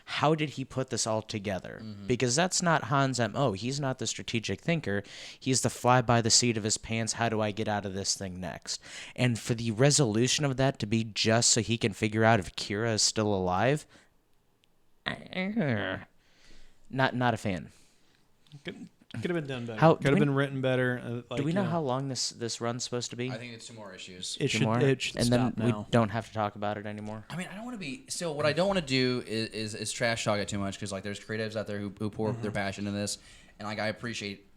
how did he put this all together? Because that's not Han's MO. He's not the strategic thinker. He's the fly by the seat of his pants, how do I get out of this thing next? And for the resolution of that to be just so he can figure out if Kira is still alive, not a fan. Could have been done better. How- Could have been written better. Do we know how long this run's supposed to be? I think it's 2 more issues. it Two should? more? It should and stop then we now. don't have to talk about it anymore. I mean, I don't want to be. Still, what I don't want to do is trash talk it too much, because like there's creatives out there who pour their passion into this, and like I appreciate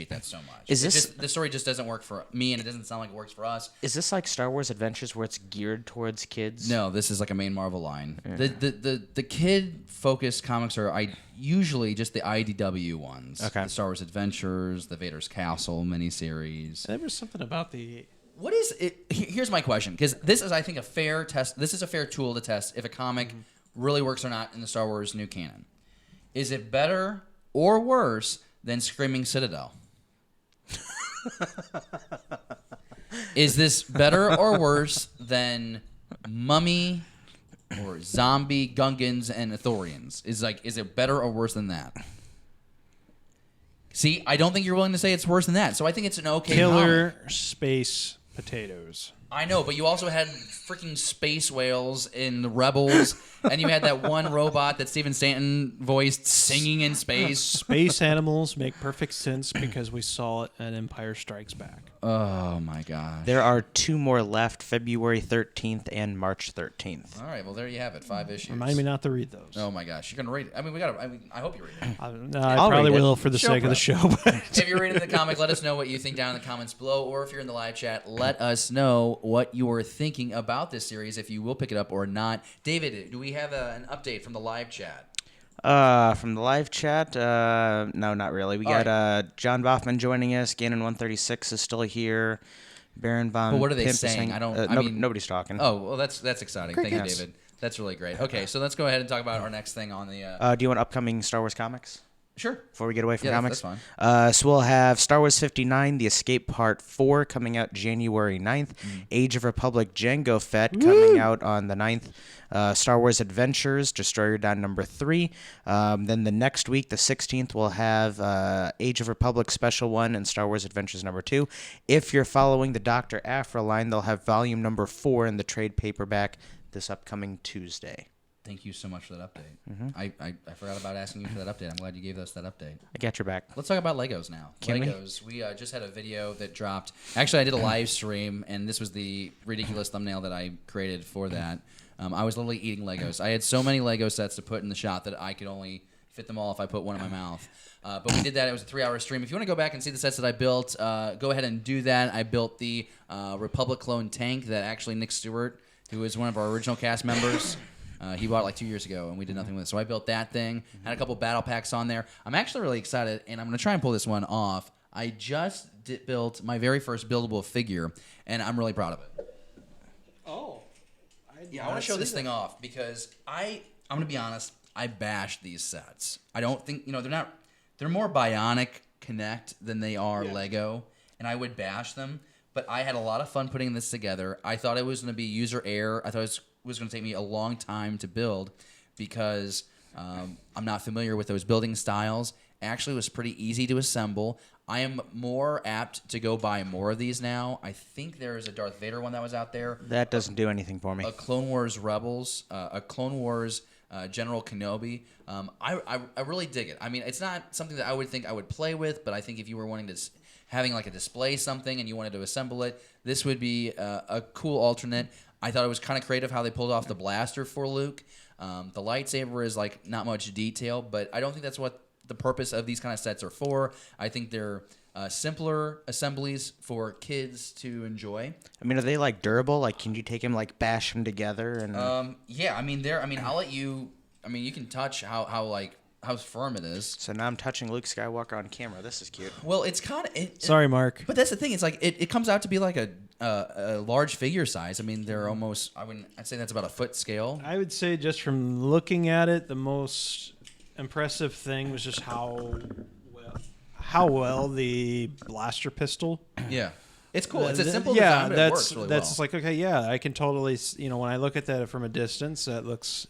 that so much. Is this- the story just doesn't work for me, and it doesn't sound like it works for us. Is this like Star Wars Adventures where it's geared towards kids? No, this is like a main Marvel line. The kid focused comics are usually just the IDW ones. Okay. The Star Wars Adventures, the Vader's Castle miniseries. There was something about the. What is it? Here's my question, because this is, I think, a fair test. This is a fair tool to test if a comic really works or not in the Star Wars new canon. Is it better or worse than Screaming Citadel? Is this better or worse than Mummy or Zombie Gungans and Ithorians? Is it better or worse than that? See, I don't think you're willing to say it's worse than that. So I think it's an okay Killer comic. space potatoes. I know, but you also had freaking space whales in the Rebels, and you had that one robot that Stephen Stanton voiced singing in space. Space animals make perfect sense because we saw it in Empire Strikes Back. Oh my gosh. There are 2 more left, February 13th and March 13th. All right, well there you have it, 5 issues. Remind me not to read those. Oh my gosh, you're gonna read it. I mean, I hope you read it. No, I I'll probably read it. will for the Show sake of the prep. show. But If you're reading the comic, let us know what you think down in the comments below, or if you're in the live chat, let us know what you're thinking about this series, if you will pick it up or not. David, do we have an update from the live chat? From the live chat, no, not really. We All got John Boffman joining us. Ganon136 is still here. Baron von But what are they Pimp is saying? saying- I don't- I mean- nobody's talking. Oh, well, that's exciting. Thank you, Crickets. David. That's really great. Okay, so let's go ahead and talk about our next thing on the... Do you want upcoming Star Wars comics Sure. before we get away from Yeah, comics? that's fine. So we'll have Star Wars 59, The Escape Part 4 coming out January 9th. Age of Republic Jango Fett coming out on the 9th. Star Wars Adventures, Destroyer Down number 3. Then the next week, the 16th, we'll have Age of Republic Special 1 and Star Wars Adventures number 2. If you're following the Dr. Aphra line, they'll have volume number 4 in the trade paperback this upcoming Tuesday. Thank you so much for that update. I forgot about asking you for that update. I'm glad you gave us that update. I got your back. Let's talk about Legos now. Can we? Legos. We just had a video that dropped. Actually, I did a live stream, and this was the ridiculous thumbnail that I created for that. I was literally eating Legos. I had so many Lego sets to put in the shot that I could only fit them all if I put one in my mouth. But we did that. It was a 3-hour stream. If you want to go back and see the sets that I built, go ahead and do that. I built the Republic clone tank that actually Nick Stewart, who is one of our original cast members, he bought it like 2 years ago, and we did nothing with it. So I built that thing. Had a couple battle packs on there. I'm actually really excited, and I'm going to try and pull this one off. I just built my very first buildable figure, and I'm really proud of it. oh, Yeah, I want to show this thing off because I'm going to be honest, I bashed these sets. I don't think, they're more Bionic Connect than they are Lego, and I would bash them, but I had a lot of fun putting this together. I thought it was going to be user error. I thought it was going to take me a long time to build because I'm not familiar with those building styles. Actually, it was pretty easy to assemble. I am more apt to go buy more of these now. I think there's a Darth Vader one that was out there. That doesn't do anything for me. A Clone Wars Rebels, a Clone Wars General Kenobi. I really dig it. I mean, it's not something that I would think I would play with, but I think if you were wanting to having like a display something and you wanted to assemble it, this would be a cool alternate. I thought it was kind of creative how they pulled off the blaster for Luke. The lightsaber is like not much detail, but I don't think that's what the purpose of these kind of sets are for. I think they're simpler assemblies for kids to enjoy. I mean, are they like durable? Like, can you take them, like bash them together? And Yeah, I mean, I'll let you. I mean, you can touch how firm it is. so now I'm touching Luke Skywalker on camera. This is cute. Well, it's kind of. Sorry, Mark. But that's the thing. It's like it comes out to be like a large figure size. I mean, they're almost. I'd say that's about a foot scale. I would say just from looking at it, the most impressive thing was just how well the blaster pistol. Yeah, it's cool. It's a Th- simple yeah, design, but that's it works really that's well. like okay, yeah, I can totally when I look at that from a distance, that looks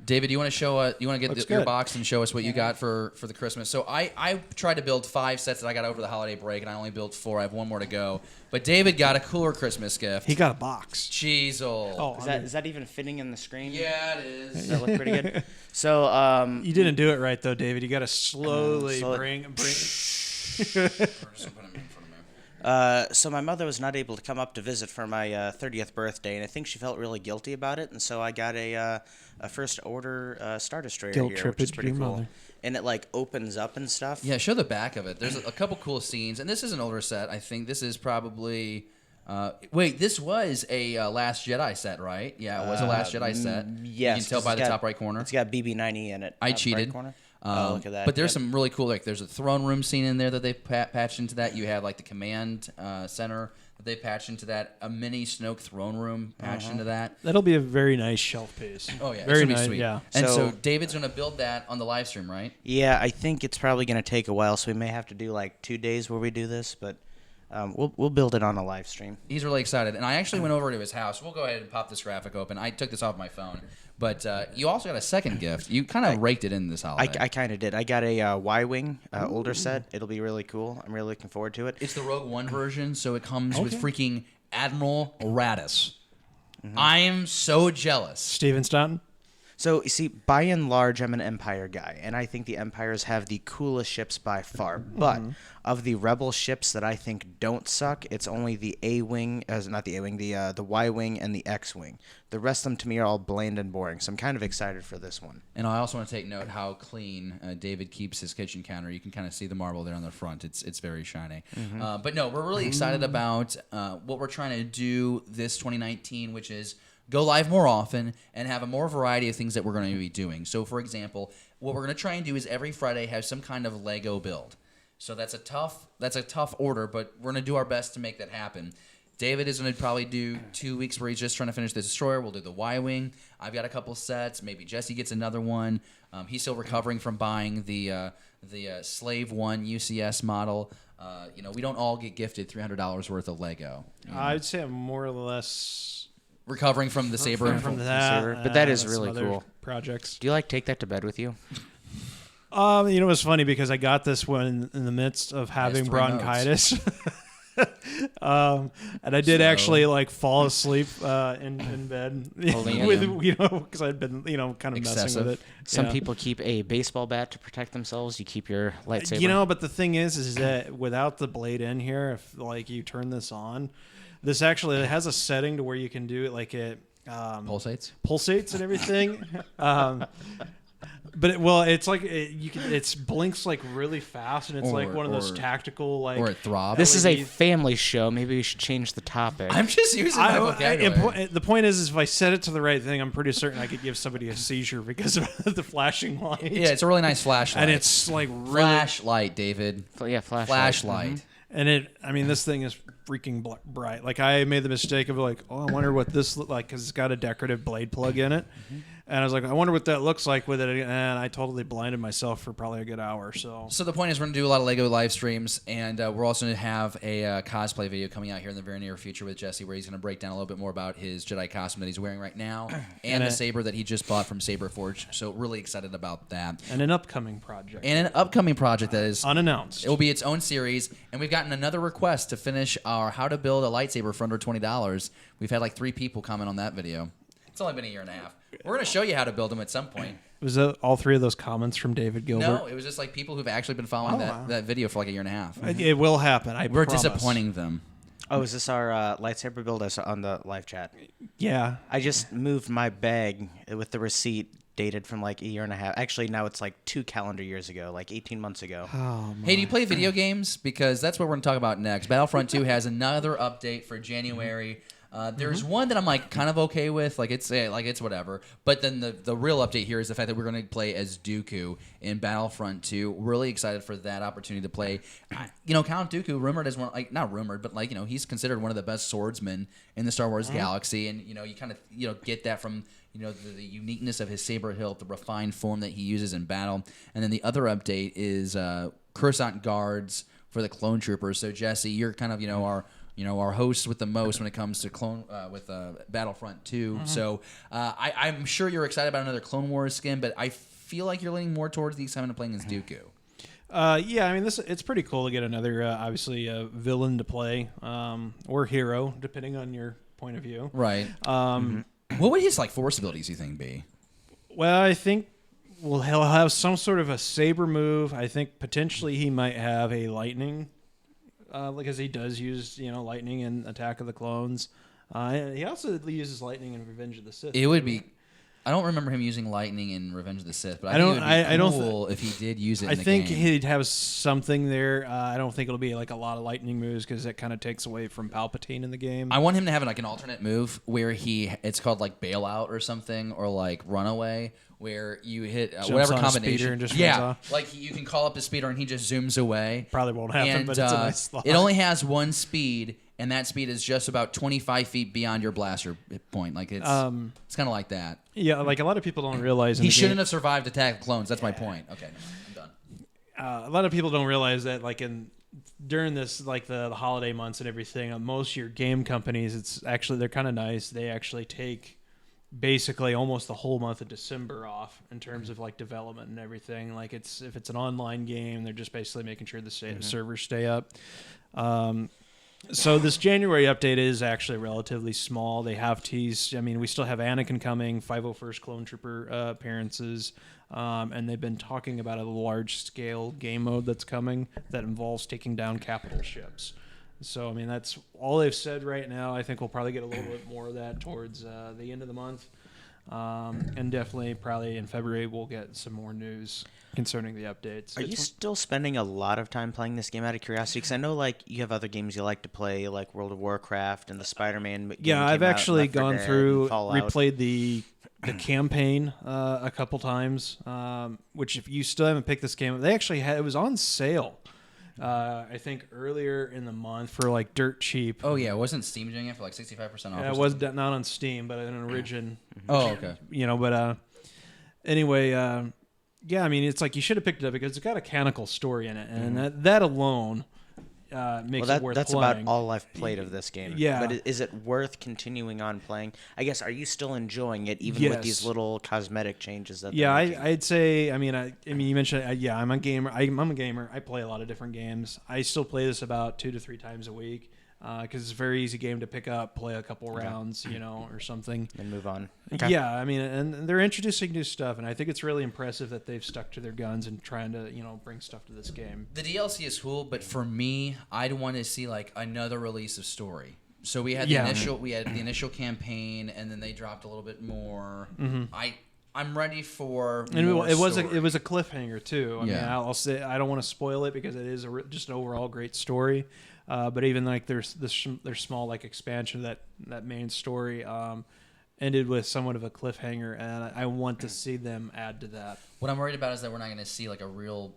David, you want to show you want to Looks get your good. box and show us what you got for the Christmas. So I tried to build 5 sets that I got over the holiday break, and I only built 4. I have 1 more to go. But David got a cooler Christmas gift. he got a box. Jeez, Oh, Is that even fitting in the screen? yeah, it is. Does that look pretty good? So, you didn't do it right though, David. You got to slowly so it- bring. Just put 'em in front of me. so my mother was not able to come up to visit for my 30th birthday, and I think she felt really guilty about it. And so I got a first order Star Destroyer Guilt here, which is trippage pretty your cool. mother. And it like opens up and stuff. Yeah, show the back of it. There's a couple cool scenes, and this is an older set. I think this is probably. Wait, this was a Last Jedi set, right? Yeah, it was a Last Jedi set. Yes, You can tell 'cause by it's the got- top right corner. It's got BB-90 in it. I top cheated. Right corner. Look at that. But there's Yep. some really cool, like there's a throne room scene in there that they've patched into that. You have like the command center that they patched into that. A mini Snoke throne room patched into that. That'll be a very nice shelf piece. Oh yeah, very it's gonna be nice. sweet. Yeah. And so So- David's gonna build that on the live stream, right? Yeah, I think it's probably going to take a while, so we may have to do like 2 days where we do this, but we'll build it on a live stream. He's really excited, and I actually went over to his house. We'll go ahead and pop this graphic open. I took this off my phone, but you also got a second gift. You kind of raked it in this holiday. I kind of did. I got a Y-wing older set. It'll be really cool. I'm really looking forward to it. It's the Rogue One version, so it comes with freaking Admiral Raddus. I am so jealous. Steven Stanton. So, you see, by and large, I'm an Empire guy, and I think the Empires have the coolest ships by far. But of the Rebel ships that I think don't suck, it's only the A-Wing, not the A-Wing, the Y-Wing and the X-Wing. The rest of them, to me, are all bland and boring, so I'm kind of excited for this one. And I also want to take note how clean David keeps his kitchen counter. You can kind of see the marble there on the front. It's very shiny. But no, we're really excited about what we're trying to do this 2019, which is go live more often and have a more variety of things that we're going to be doing. So, for example, what we're going to try and do is every Friday have some kind of Lego build. So that's a tough order, but we're going to do our best to make that happen. David is going to probably do 2 weeks where he's just trying to finish the Destroyer. We'll do the Y-Wing. I've got a couple sets. Maybe Jesse gets another one. He's still recovering from buying the Slave 1 UCS model. We don't all get gifted $300 worth of Lego. I'd say I'm more or less Recovering from the saber. from that. Saber. But that is some really other cool. Projects. Do you like take that to bed with you? It was funny because I got this one in the midst of having three bronchitis. And I did actually like fall asleep in bed with because I'd been kind of messing Excessive. with it. Some Yeah. people keep a baseball bat to protect themselves. You keep your lightsaber. But the thing is that without the blade in here, if like you turn this on, this actually it has a setting to where you can do it like it Pulsates. and everything. But it's like it blinks like really fast, and it's like one of those tactical like. Or it throbs. This is a LED. family show. Maybe we should change the topic. I'm just using my vocabulary. The point is if I set it to the right thing, I'm pretty certain I could give somebody a seizure because of the flashing light. Yeah, it's a really nice flashlight. And it's like really, flashlight, David. Flashlight. and this thing is freaking bright. Like I made the mistake of like, I wonder what this look like because it's got a decorative blade plug in it. And I was like, I wonder what that looks like with it. And I totally blinded myself for probably a good hour. So the point is we're going to do a lot of Lego live streams, and we're also going to have a cosplay video coming out here in the very near future with Jesse where he's going to break down a little bit more about his Jedi costume that he's wearing right now and the saber that he just bought from Saber Forge. So really excited about that. and an upcoming project. And an upcoming project that is Unannounced. It will be its own series, and we've gotten another request to finish our how to build a lightsaber for under $20. We've had like 3 people comment on that video. It's only been a year and a half. We're going to show you how to build them at some point. Was that all 3 of those comments from David Gilbert? No, it was just like people who've actually been following that video for like a year and a half. It will happen. We're promise. disappointing them. Oh, is this our lightsaber build on the live chat? Yeah. I just moved my bag with the receipt dated from like a year and a half. Actually, now it's like 2 calendar years ago, like 18 months ago. Oh, Hey, do you play video games? Because that's what we're going to talk about next. Battlefront 2 has another update for January. There's one that I'm like kind of okay with, like it's whatever. But then the real update here is the fact that we're going to play as Dooku in Battlefront 2. Really excited for that opportunity to play. Count Dooku, rumored as one, like not rumored, but like he's considered one of the best swordsmen in the Star Wars galaxy, and you kind of get that from the uniqueness of his saber hilt, the refined form that he uses in battle. And then the other update is Coruscant guards for the clone troopers. So Jesse, you're kind of our host with the most when it comes to Battlefront 2. So I'm sure you're excited about another Clone Wars skin, but I feel like you're leaning more towards the excitement of playing as Dooku. It's pretty cool to get another obviously villain to play or hero, depending on your point of view. Right. What would his force abilities you think be? Well, I think he'll have some sort of a saber move. I think potentially he might have a lightning. Because he does use, lightning in Attack of the Clones. He also uses lightning in Revenge of the Sith. It would be. I don't remember him using lightning in Revenge of the Sith, but I think it would be cool if he did use it. I think he'd have something there. I don't think it'll be like a lot of lightning moves because that kind of takes away from Palpatine in the game. I want him to have an alternate move where it's called like bailout or something, or like runaway, where you hit whatever on a combination. speeder and just runs off. Like you can call up the speeder and he just zooms away. Probably won't happen, And, but it's a nice thought. it only has 1 speed, and that speed is just about 25 feet beyond your blaster point. Like it's kind of like that. Yeah, like a lot of people don't realize He shouldn't have survived Attack of Clones. That's my point. Okay, I'm done. A lot of people don't realize that, like during this, like the holiday months and everything, most of your game companies, they're kind of nice. They actually take basically almost the whole month of December off in terms of like development and everything. Like if it's an online game, they're just basically making sure the servers stay up. So this January update is actually relatively small. They have teased. I mean, we still have Anakin coming, 501st Clone Trooper appearances, and they've been talking about a large-scale game mode that's coming that involves taking down capital ships. So, I mean, that's all they've said right now. I think we'll probably get a little bit more of that towards the end of the month. And definitely probably in February we'll get some more news concerning the updates. Are you still spending a lot of time playing this game out of curiosity? Because I know like you have other games you like to play, like World of Warcraft and the Spider-Man game. Yeah, I've actually gone through, Fallout. replayed the campaign a couple times, which if you still haven't picked this game up, they actually had, it was on sale. I think earlier in the month for like dirt cheap. Oh yeah, wasn't Steam doing it for like 65% off? Yeah, it was not on Steam, but an Origin. Oh okay. But anyway, yeah, I mean, it's like you should have picked it up because it's got a canonical story in it, and that alone makes it worth that's playing. about all I've played of this game. Yeah. But is it worth continuing on playing? I guess, are you still enjoying it even with these little cosmetic changes that Yeah, they're making? I'd say, I mean, you mentioned, yeah, I'm a gamer. I'm a gamer. I play a lot of different games. I still play this about 2 to 3 times a week because it's a very easy game to pick up, play a couple rounds, or something. And move on. Yeah, I mean, and they're introducing new stuff, and I think it's really impressive that they've stuck to their guns and trying to, bring stuff to this game. The DLC is cool, but for me, I'd want to see like another release of story. So we had the initial campaign, and then they dropped a little bit more. Mm-hmm. I'm ready for. And more it was story. a cliffhanger too. I mean, I'll say I don't want to spoil it because it is just an overall great story. But even like there's small like expansion of that main story ended with somewhat of a cliffhanger, and I want to see them add to that. What I'm worried about is that we're not going to see like a real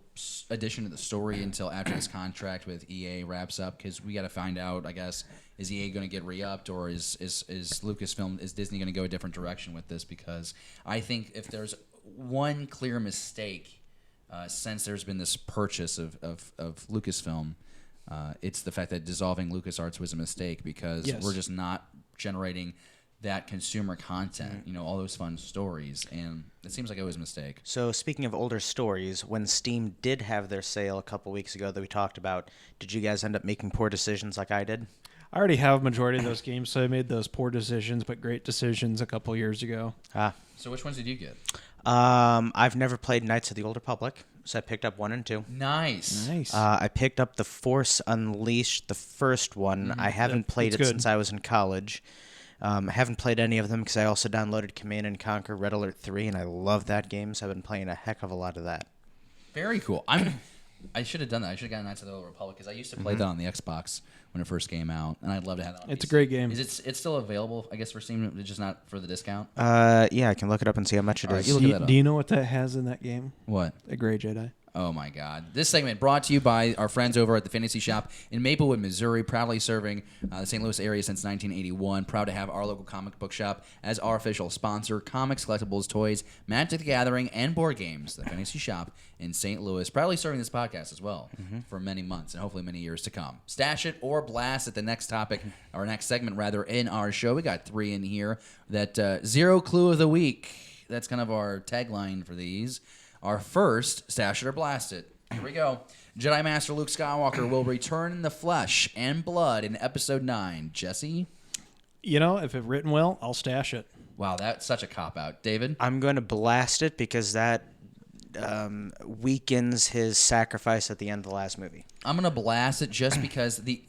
addition to the story until after this contract with EA wraps up, because we got to find out, I guess, is EA going to get re-upped, or is Lucasfilm, is Disney going to go a different direction with this? Because I think if there's one clear mistake since there's been this purchase of Lucasfilm, it's the fact that dissolving LucasArts was a mistake, because we're just not generating that consumer content, all those fun stories, and it seems like it was a mistake. So speaking of older stories, when Steam did have their sale a couple weeks ago that we talked about, did you guys end up making poor decisions like I did? I already have a majority of those games, so I made those poor decisions, but great decisions a couple years ago. So which ones did you get? I've never played Knights of the Old Republic, so I picked up 1 and 2. Nice. I picked up The Force Unleashed, the first one. I haven't played it since I was in college. I haven't played any of them because I also downloaded Command & Conquer Red Alert 3, and I love that game, so I've been playing a heck of a lot of that. Very cool. I should have done that. I should have gotten Knights of the Old Republic, because I used to play that on the Xbox when it first came out, and I'd love to have that on It's PC. a great game. Is it's still available, I guess, for Steam, just not for the discount? Yeah, I can look it up and see how much it All right, is. you look that up. Do you know what that has in that game? What? A Grey Jedi. Oh my God. This segment brought to you by our friends over at the Fantasy Shop in Maplewood, Missouri, proudly serving the St. Louis area since 1981. Proud to have our local comic book shop as our official sponsor. Comics, collectibles, toys, Magic the Gathering, and board games. The Fantasy Shop in St. Louis, proudly serving this podcast as well for many months and hopefully many years to come. Stash it or blast it. The next topic, or next segment rather, in our show. We got 3 in here. That Zero Clue of the Week. That's kind of our tagline for these. Our first, Stash It or Blast It. Here we go. Jedi Master Luke Skywalker will return in the flesh and blood in Episode 9. Jesse? If it's written well, I'll stash it. Wow, that's such a cop-out. David? I'm going to blast it because that weakens his sacrifice at the end of the last movie. I'm going to blast it just because the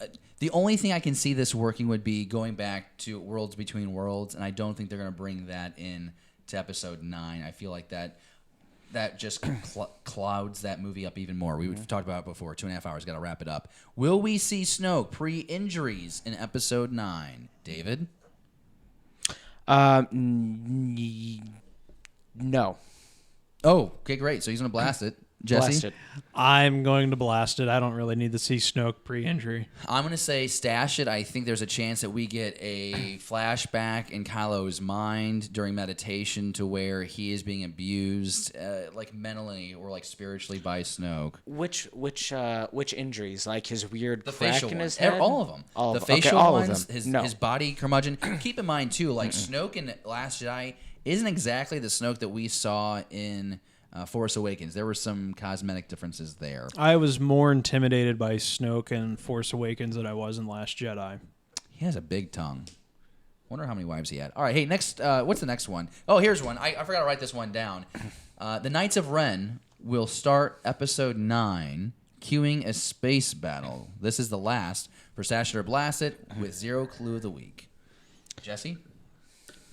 only thing I can see this working would be going back to Worlds Between Worlds, and I don't think they're going to bring that in to Episode 9. I feel like that just clouds that movie up even more. We've talked about it before. 2.5 hours, got to wrap it up. Will we see Snoke pre-injuries in Episode 9? David? No. Oh, okay, great. So he's going to blast it. Jesse? Blast it. I'm going to blast it. I don't really need to see Snoke pre-injury. I'm going to say stash it. I think there's a chance that we get a flashback in Kylo's mind during meditation to where he is being abused, like mentally or like spiritually by Snoke. Which injuries? Like his weird The crack facial in ones. his head? All of them. All the of them. Okay, facial all of ones, them. his body curmudgeon. Keep in mind, too, like Snoke in Last Jedi isn't exactly the Snoke that we saw in Force Awakens. There were some cosmetic differences there. I was more intimidated by Snoke in Force Awakens than I was in Last Jedi. He has a big tongue. Wonder how many wives he had. All right, hey, next. What's the next one? Oh, here's one. I forgot to write this one down. The Knights of Ren will start Episode 9, cueing a space battle. This is the last for Stash It or Blast It with zero clue of the week. Jesse?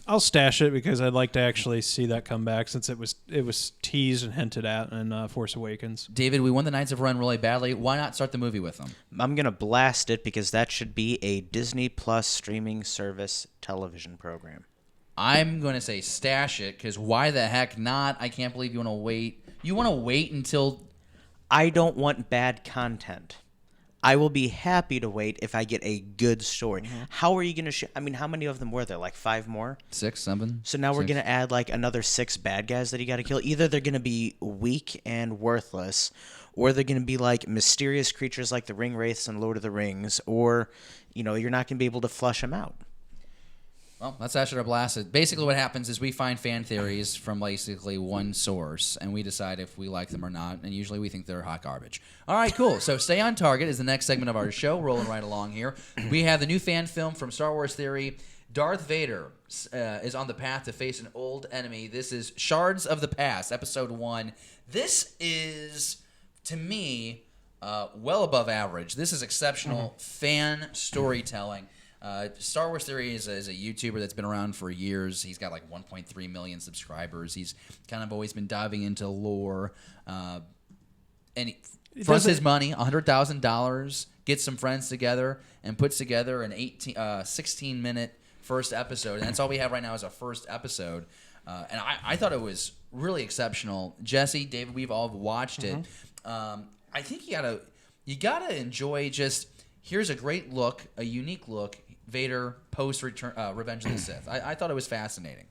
I'll stash it because I'd like to actually see that come back since it was teased and hinted at in Force Awakens. David, we won the Knights of Ren really badly. Why not start the movie with them? I'm gonna blast it because that should be a Disney Plus streaming service television program. I'm going to say stash it because why the heck not? I can't believe you want to wait. You want to wait until... I don't want bad content. I will be happy to wait if I get a good story. How are you going to I mean, how many of them were there? Like 5 more? 6, 7? So now we're 6. going to add like another 6 bad guys that you got to kill. Either they're going to be weak and worthless, or they're going to be like mysterious creatures like the Ring Wraiths and Lord of the Rings, or, you know, you're not going to be able to flush them out. Well, that's actually our blast. Basically, what happens is we find fan theories from basically one source, and we decide if we like them or not, and usually we think they're hot garbage. All right, cool. So Stay on Target is the next segment of our show, rolling right along here. We have the new fan film from Star Wars Theory. Darth Vader is on the path to face an old enemy. This is Shards of the Past, Episode 1. This is, to me, well above average. This is exceptional fan storytelling. Star Wars Theory is a YouTuber that's been around for years. He's got like 1.3 million subscribers. He's kind of always been diving into lore. And he fronts his money, $100,000, gets some friends together, and puts together an 16-minute first episode. And that's all we have right now is a first episode. And I thought it was really exceptional. Jesse, David, we've all watched it. I think you gotta enjoy just, here's a great look, a unique look, Vader post Revenge of the Sith. I thought it was fascinating.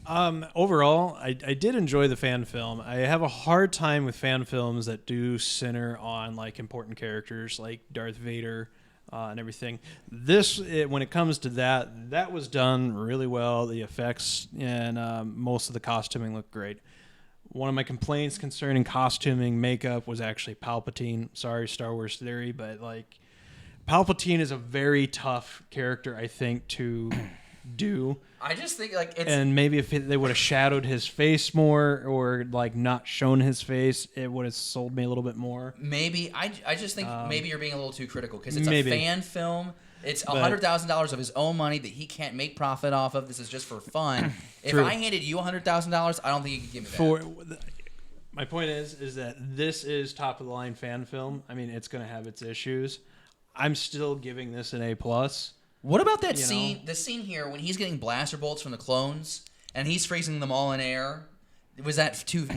Overall, I did enjoy the fan film. I have a hard time with fan films that do center on like important characters like Darth Vader and everything. When it comes to that was done really well. The effects and most of the costuming looked great. One of my complaints concerning costuming, makeup was actually Palpatine. Sorry, Star Wars Theory, but like Palpatine is a very tough character, I think, to do. I just think like it's And maybe if they would have shadowed his face more or like not shown his face, it would have sold me a little bit more. maybe I just think maybe you're being a little too critical because it's maybe. a fan film. It's $100,000 of his own money that he can't make profit off of. This is just for fun. If True. I handed you $100,000, I don't think you could give me that. My point is that this is top of the line fan film. I mean, it's going to have its issues. I'm still giving this an A+. What about that You scene? know? The scene here when he's getting blaster bolts from the clones and he's freezing them all in air. Was that too?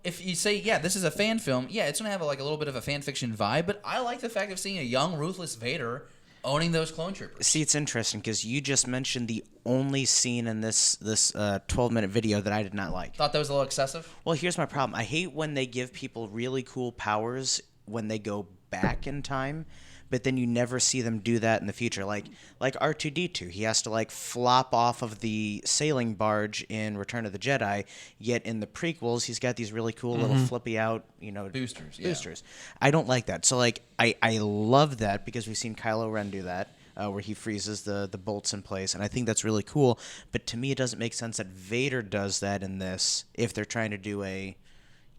If you say this is a fan film, it's gonna have a little bit of a fan fiction vibe. But I like the fact of seeing a young, ruthless Vader owning those clone troopers. See, it's interesting because you just mentioned the only scene in this 12-minute video that I did not like. Thought that was a little excessive. Well, here's my problem. I hate when they give people really cool powers when they go back in time, but then you never see them do that in the future. Like R2-D2, he has to like flop off of the sailing barge in Return of the Jedi, yet in the prequels he's got these really cool little flippy out, Boosters. boosters. I don't like that. So like I love that because we've seen Kylo Ren do that. Where he freezes the bolts in place, and I think that's really cool. But to me, it doesn't make sense that Vader does that in this if they're trying to do a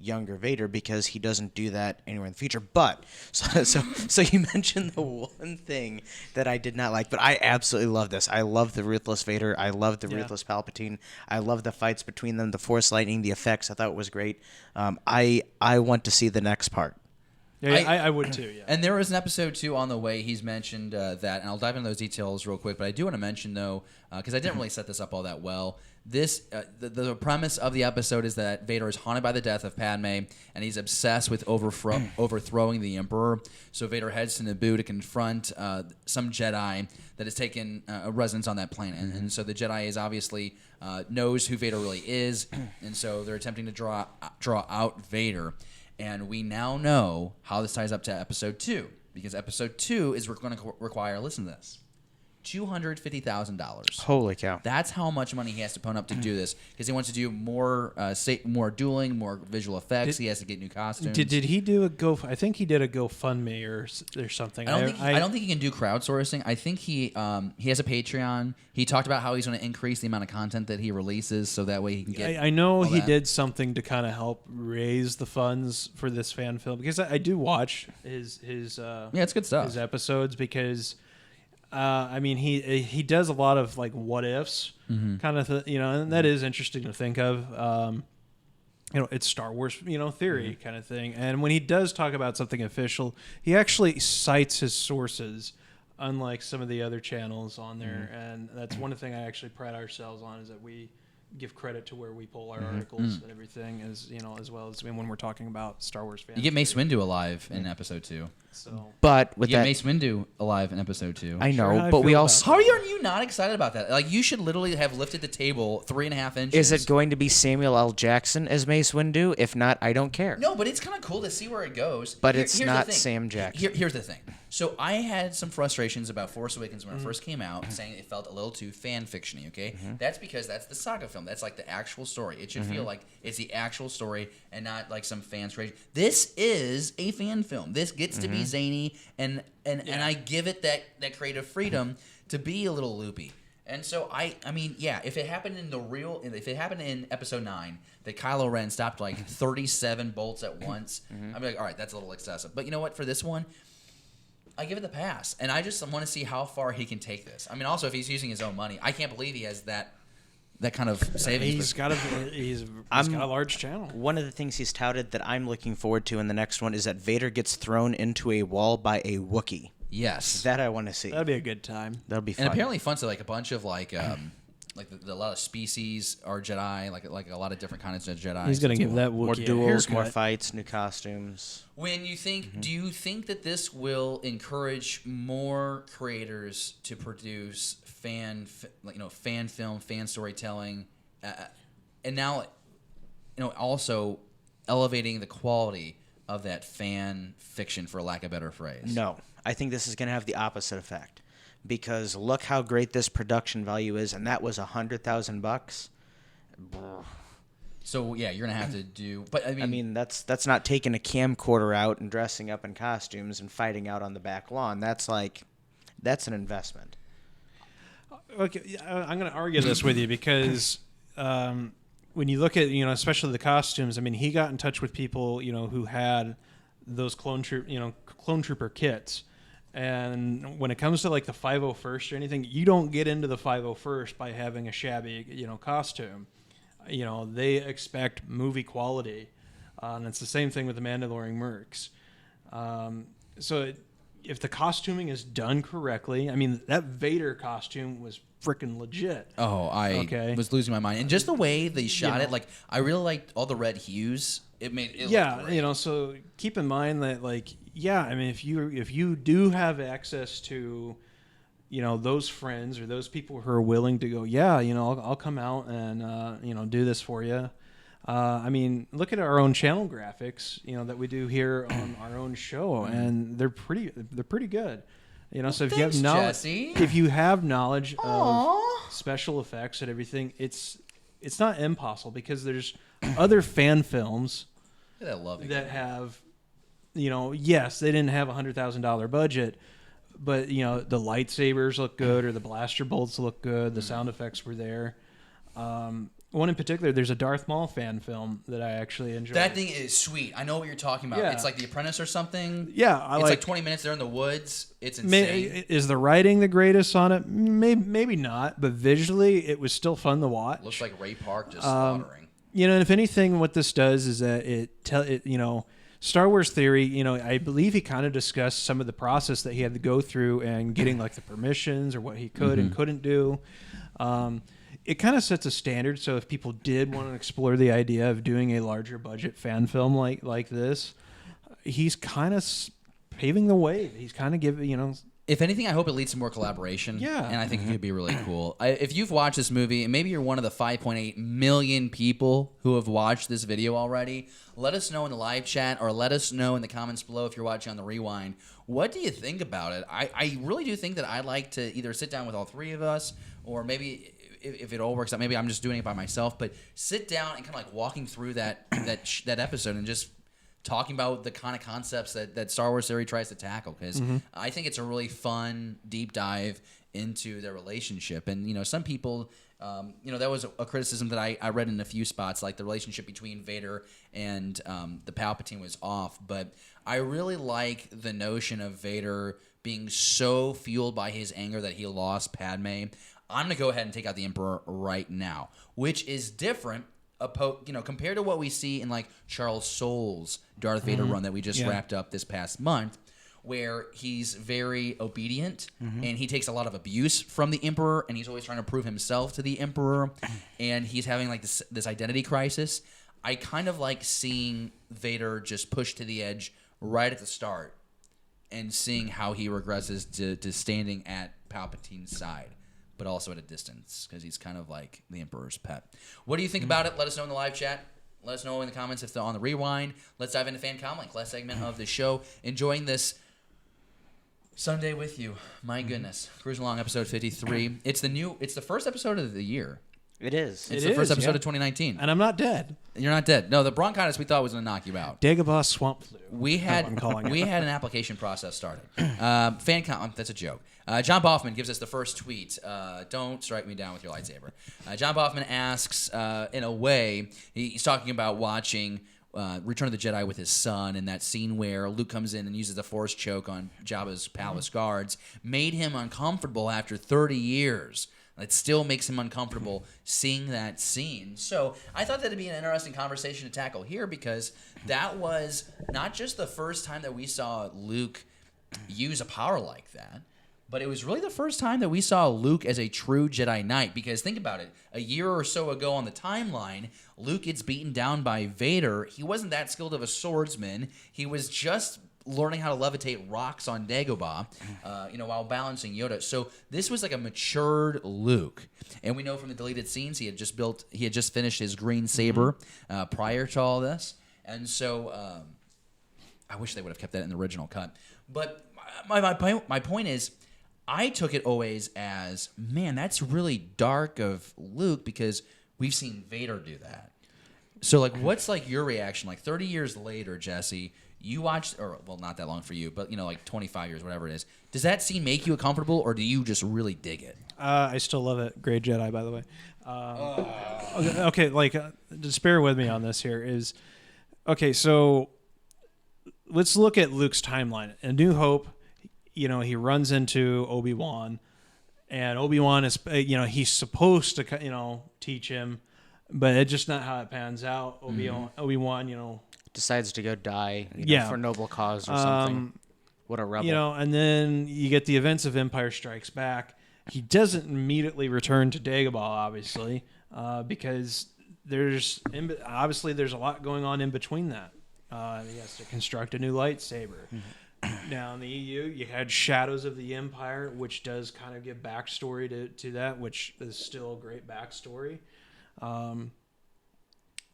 younger Vader, because he doesn't do that anywhere in the future. But so you mentioned the one thing that I did not like, but I absolutely love this. I love the ruthless Vader. I love the ruthless Palpatine. I love the fights between them, the Force lightning, the effects. I thought it was great. I want to see the next part. Yeah, I would too. Yeah. And there was an episode 2 on the way. He's mentioned that, and I'll dive into those details real quick. But I do want to mention though, because I didn't really set this up all that well. This the premise of the episode is that Vader is haunted by the death of Padme, and he's obsessed with overthrowing the Emperor. So Vader heads to Naboo to confront some Jedi that has taken a residence on that planet, and so the Jedi is obviously knows who Vader really is, and so they're attempting to draw out Vader. And we now know how this ties up to episode 2, because episode 2 is going to require, listen to this, $250,000. Holy cow! That's how much money he has to pony up to do this, because he wants to do more dueling, more visual effects. He has to get new costumes. Did he do a I think he did a GoFundMe or something. I don't think he can do crowdsourcing. I think he has a Patreon. He talked about how he's going to increase the amount of content that he releases, so that way he can get. I know he did something to kind of help raise the funds for this fan film, because I do watch his it's good stuff. His episodes, because I mean he does a lot of like what ifs kind of and that is interesting to think of. It's Star Wars, theory kind of thing. And when he does talk about something official, he actually cites his sources, unlike some of the other channels on there. And that's one thing I actually pride ourselves on, is that we give credit to where we pull our articles and everything, as well as when we're talking about Star Wars fans. You get Mace Windu alive in episode 2. So, But with You get that, Mace Windu alive in episode 2. I know, Sure, how I but we feel also. How are you not excited about that? Like, you should literally have lifted the table 3.5 inches. Is it going to be Samuel L. Jackson as Mace Windu? If not, I don't care. No, but it's kind of cool to see where it goes. But Here- it's here's the not thing. Sam Jackson. Here's the thing. So I had some frustrations about Force Awakens when it first came out, saying it felt a little too fan fictiony. Okay, that's because that's the saga film. That's like the actual story. It should feel like it's the actual story and not like some fan's creation. This is a fan film. This gets to be zany, and I give it that creative freedom to be a little loopy. And so I mean, yeah, if it happened in episode 9 that Kylo Ren stopped like 37 bolts at once, I'd be like, all right, that's a little excessive. But you know what? For this one, I give it the pass, and I just want to see how far he can take this. I mean, also if he's using his own money, I can't believe he has that kind of savings. he's got a large channel. One of the things he's touted that I'm looking forward to in the next one is that Vader gets thrown into a wall by a Wookiee. Yes, That I want to see. That'd be a good time. That'll be fun. and apparently fun to like a bunch of like a lot of species are Jedi, like a lot of different kinds of Jedi. He's gonna give that Wookiee more a duels, more haircut. fights, new costumes. When you think, do you think that this will encourage more creators to produce fan film, fan storytelling, and now, also elevating the quality of that fan fiction, for lack of a better phrase? No, I think this is going to have the opposite effect, because look how great this production value is, and that was $100,000. So yeah, you're gonna have to do. But I mean, that's not taking a camcorder out and dressing up in costumes and fighting out on the back lawn. That's an investment. Okay, I'm going to argue this with you, because when you look at, especially the costumes, I mean, he got in touch with people, who had those clone trooper kits. And when it comes to like the 501st or anything, you don't get into the 501st by having a shabby, costume. They expect movie quality. And it's the same thing with the Mandalorian mercs. If the costuming is done correctly, I mean, that Vader costume was freaking legit. Oh, I was losing my mind. And just the way they shot it, like, I really liked all the red hues. It made it look great. So keep in mind that, like, I mean, if you do have access to, those friends or those people who are willing to go, I'll come out and, do this for you. I mean, look at our own channel graphics, that we do here on our own show, and they're pretty good. So if you have knowledge of special effects and everything, it's not impossible, because there's other fan films that have, yes, they didn't have $100,000 budget, but the lightsabers look good, or the blaster bolts look good, the sound effects were there. One in particular, there's a Darth Maul fan film that I actually enjoyed. That thing is sweet. I know what you're talking about. Yeah. It's like The Apprentice or something. Yeah, it's like 20 minutes there in the woods. It's insane. Is the writing the greatest on it? Maybe not, but visually it was still fun to watch. Looks like Ray Park just slaughtering. And if anything, what this does is that Star Wars Theory, you know, I believe he kind of discussed some of the process that he had to go through and getting like the permissions or what he could and couldn't do. It kind of sets a standard. So if people did want to explore the idea of doing a larger budget fan film like this, he's kind of paving the way. He's kind of giving, you know. If anything, I hope it leads to more collaboration. Yeah. And I think it could be really cool. If you've watched this movie, and maybe you're one of the 5.8 million people who have watched this video already, let us know in the live chat or let us know in the comments below if you're watching on the rewind. What do you think about it? I really do think that I'd like to either sit down with all three of us, or maybe if it all works out, maybe I'm just doing it by myself, but sit down and kind of like walking through that episode and just talking about the kind of concepts that Star Wars Theory tries to tackle, because I think it's a really fun deep dive into their relationship. And, you know, some people, you know, that was a criticism that I read in a few spots, like the relationship between Vader and the Palpatine was off. But I really like the notion of Vader being so fueled by his anger that he lost Padme. I'm going to go ahead and take out the Emperor right now, which is different, you know, compared to what we see in like Charles Soule's Darth Vader run that we just wrapped up this past month, where he's very obedient and he takes a lot of abuse from the Emperor, and he's always trying to prove himself to the Emperor, and he's having like this identity crisis. I kind of like seeing Vader just pushed to the edge right at the start and seeing how he regresses to standing at Palpatine's side, but also at a distance, because he's kind of like the Emperor's pet. What do you think about it? Let us know in the live chat. Let us know in the comments if they're on the rewind. Let's dive into Fan Comlink, last segment of the show. Enjoying this Sunday with you. My goodness. Cruising along, episode 53. It's the first episode of the year. It is. It's the first episode of 2019. And I'm not dead. You're not dead. No, the bronchitis we thought was going to knock you out. Dagobah swamp flu. We had an application process started. That's a joke. John Boffman gives us the first tweet. Don't strike me down with your lightsaber. John Boffman asks, in a way, he's talking about watching Return of the Jedi with his son, and that scene where Luke comes in and uses the Force choke on Jabba's palace guards made him uncomfortable after 30 years. It still makes him uncomfortable seeing that scene. So I thought that'd be an interesting conversation to tackle here, because that was not just the first time that we saw Luke use a power like that, but it was really the first time that we saw Luke as a true Jedi Knight. Because think about it. A year or so ago on the timeline, Luke gets beaten down by Vader. He wasn't that skilled of a swordsman. He was just learning how to levitate rocks on Dagobah, while balancing Yoda. So this was like a matured Luke. And we know from the deleted scenes he had just finished his green saber prior to all this. And so I wish they would have kept that in the original cut. But my point is, I took it always as, man, that's really dark of Luke, because we've seen Vader do that. So like, what's like your reaction? Like 30 years later, Jesse, you watched, or well, not that long for you, but like 25 years, whatever it is. Does that scene make you uncomfortable, or do you just really dig it? I still love it. Great Jedi, by the way. Okay, like just bear with me on this here. Okay, so let's look at Luke's timeline. A New Hope, he runs into Obi-Wan, and Obi-Wan is, he's supposed to, teach him, but it's just not how it pans out. Obi-Wan, decides to go die for a noble cause or something. What a rebel. And then you get the events of Empire Strikes Back. He doesn't immediately return to Dagobah, obviously, because there's a lot going on in between that. He has to construct a new lightsaber. Now in the EU, you had Shadows of the Empire, which does kind of give backstory to that, which is still a great backstory.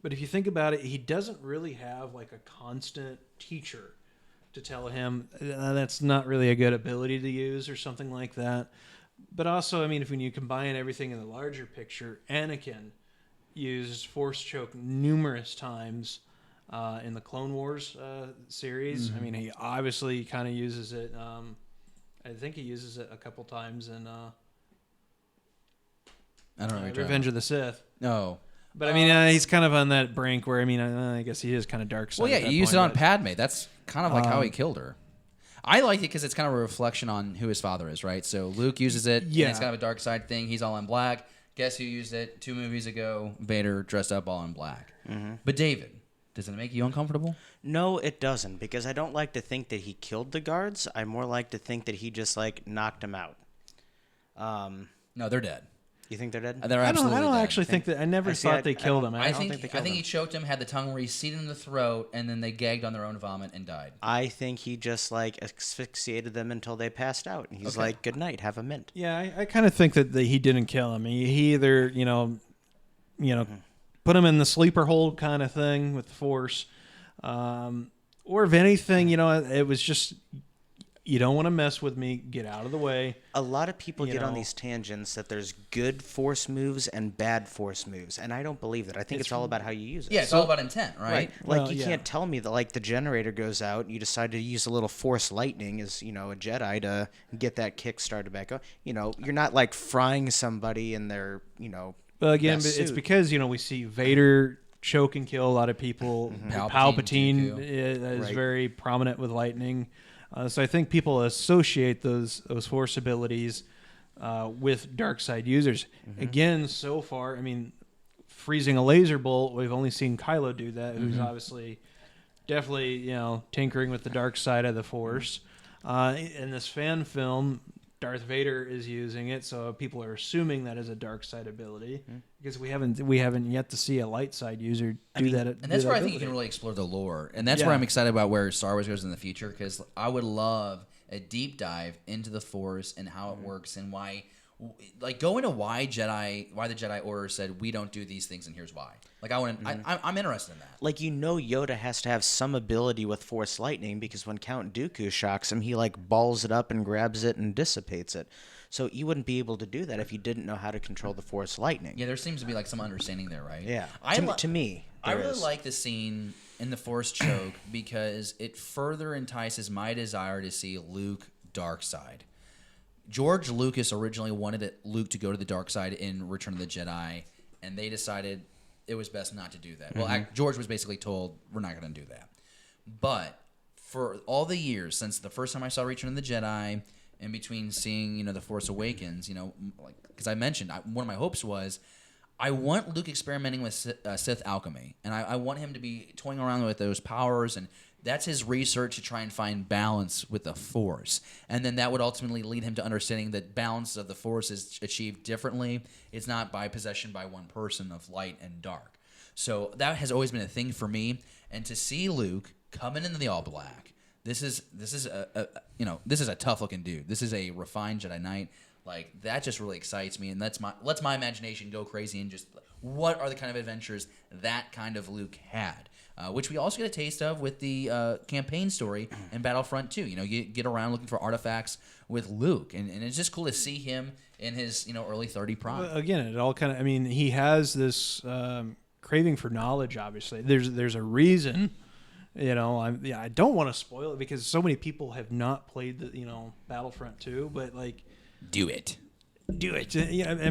But if you think about it, he doesn't really have like a constant teacher to tell him that's not really a good ability to use or something like that. But also, when you combine everything in the larger picture, Anakin used Force choke numerous times in the Clone Wars series. He obviously kind of uses it. I think he uses it a couple times in I don't know. Revenge of the Sith. No. But he's kind of on that brink where I guess he is kind of dark side. Well, yeah, he used it on Padme. That's kind of like how he killed her. I like it because it's kind of a reflection on who his father is, right? So Luke uses it. Yeah. And it's kind of a dark side thing. He's all in black. Guess who used it 2 movies ago? Vader dressed up all in black. Mm-hmm. But David, Does it make you uncomfortable? No, it doesn't, because I don't like to think that he killed the guards. I more like to think that he just like knocked them out. No, they're dead. You think they're dead? They're I absolutely don't dead. actually think that. I never thought they killed him. I don't think think they killed he him. choked him, had the tongue receded in the throat, and then they gagged on their own vomit and died. I think he just like asphyxiated them until they passed out. And he's like, "Good night, have a mint." Yeah, I kind of think that he didn't kill him. He either put him in the sleeper hold kind of thing with the Force, or if anything, it was just, you don't want to mess with me, get out of the way. A lot of people get on these tangents that there's good Force moves and bad Force moves, and I don't believe that. I think it's all about how you use it. Yeah, it's all about intent, right? Like, Well, you yeah. can't tell me that, like, the generator goes out and you decide to use a little Force lightning as, a Jedi to get that kick started back up. You're not, like, frying somebody in their, Well, again, best it's suit. because we see Vader choke and kill a lot of people. Palpatine Palpatine is Right. very prominent with lightning, so I think people associate those Force abilities with dark side users. Again, so far, freezing a laser bolt, we've only seen Kylo do that, who's obviously definitely tinkering with the dark side of the Force. In this fan film, Darth Vader is using it, so people are assuming that is a dark side ability because we haven't yet to see a light side user do that. And that's where I think you can really explore the lore. And that's where I'm excited about where Star Wars goes in the future, because I would love a deep dive into the Force and how it works and why, like, go into why the Jedi Order said we don't do these things and here's why. Like, I'm interested in that. Like, Yoda has to have some ability with Force lightning, because when Count Dooku shocks him, he like balls it up and grabs it and dissipates it. So you wouldn't be able to do that if you didn't know how to control the Force lightning. Yeah, there seems to be like some understanding there, right? Yeah. I To me, I there really is. like the scene in the Force choke because it further entices my desire to see Luke dark side. George Lucas originally wanted Luke to go to the dark side in Return of the Jedi, and they decided it was best not to do that. Well, George was basically told, we're not going to do that. But for all the years since the first time I saw Return of the Jedi, in between seeing, The Force Awakens, because I mentioned, one of my hopes was, I want Luke experimenting with Sith alchemy, and I want him to be toying around with those powers, and that's his research to try and find balance with the Force. And then that would ultimately lead him to understanding that balance of the Force is achieved differently. It's not by possession by one person of light and dark. So that has always been a thing for me. And to see Luke coming into the all black, this is a tough looking dude. This is a refined Jedi Knight. Like, that just really excites me, and lets my imagination go crazy, and just what are the kind of adventures that kind of Luke had, which we also get a taste of with the campaign story in Battlefront 2. You get around looking for artifacts with Luke, and it's just cool to see him in his early 30 prime. Well, again, it all kind of. He has this craving for knowledge. Obviously, there's a reason. I don't want to spoil it because so many people have not played the Battlefront 2, but like. Do it. Yeah,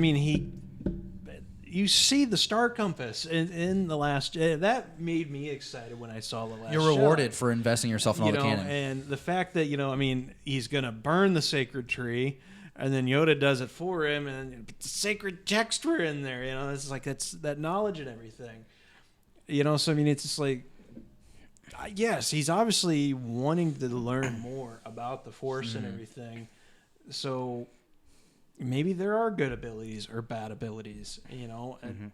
you see the star compass in the last. That made me excited when I saw the last. You're rewarded Jedi. for investing yourself in all the canon. And the fact that he's gonna burn the sacred tree, and then Yoda does it for him, and the sacred texts were in there. It's like that's that knowledge and everything. So it's just like. Yes, he's obviously wanting to learn more about the Force and everything. So maybe there are good abilities or bad abilities,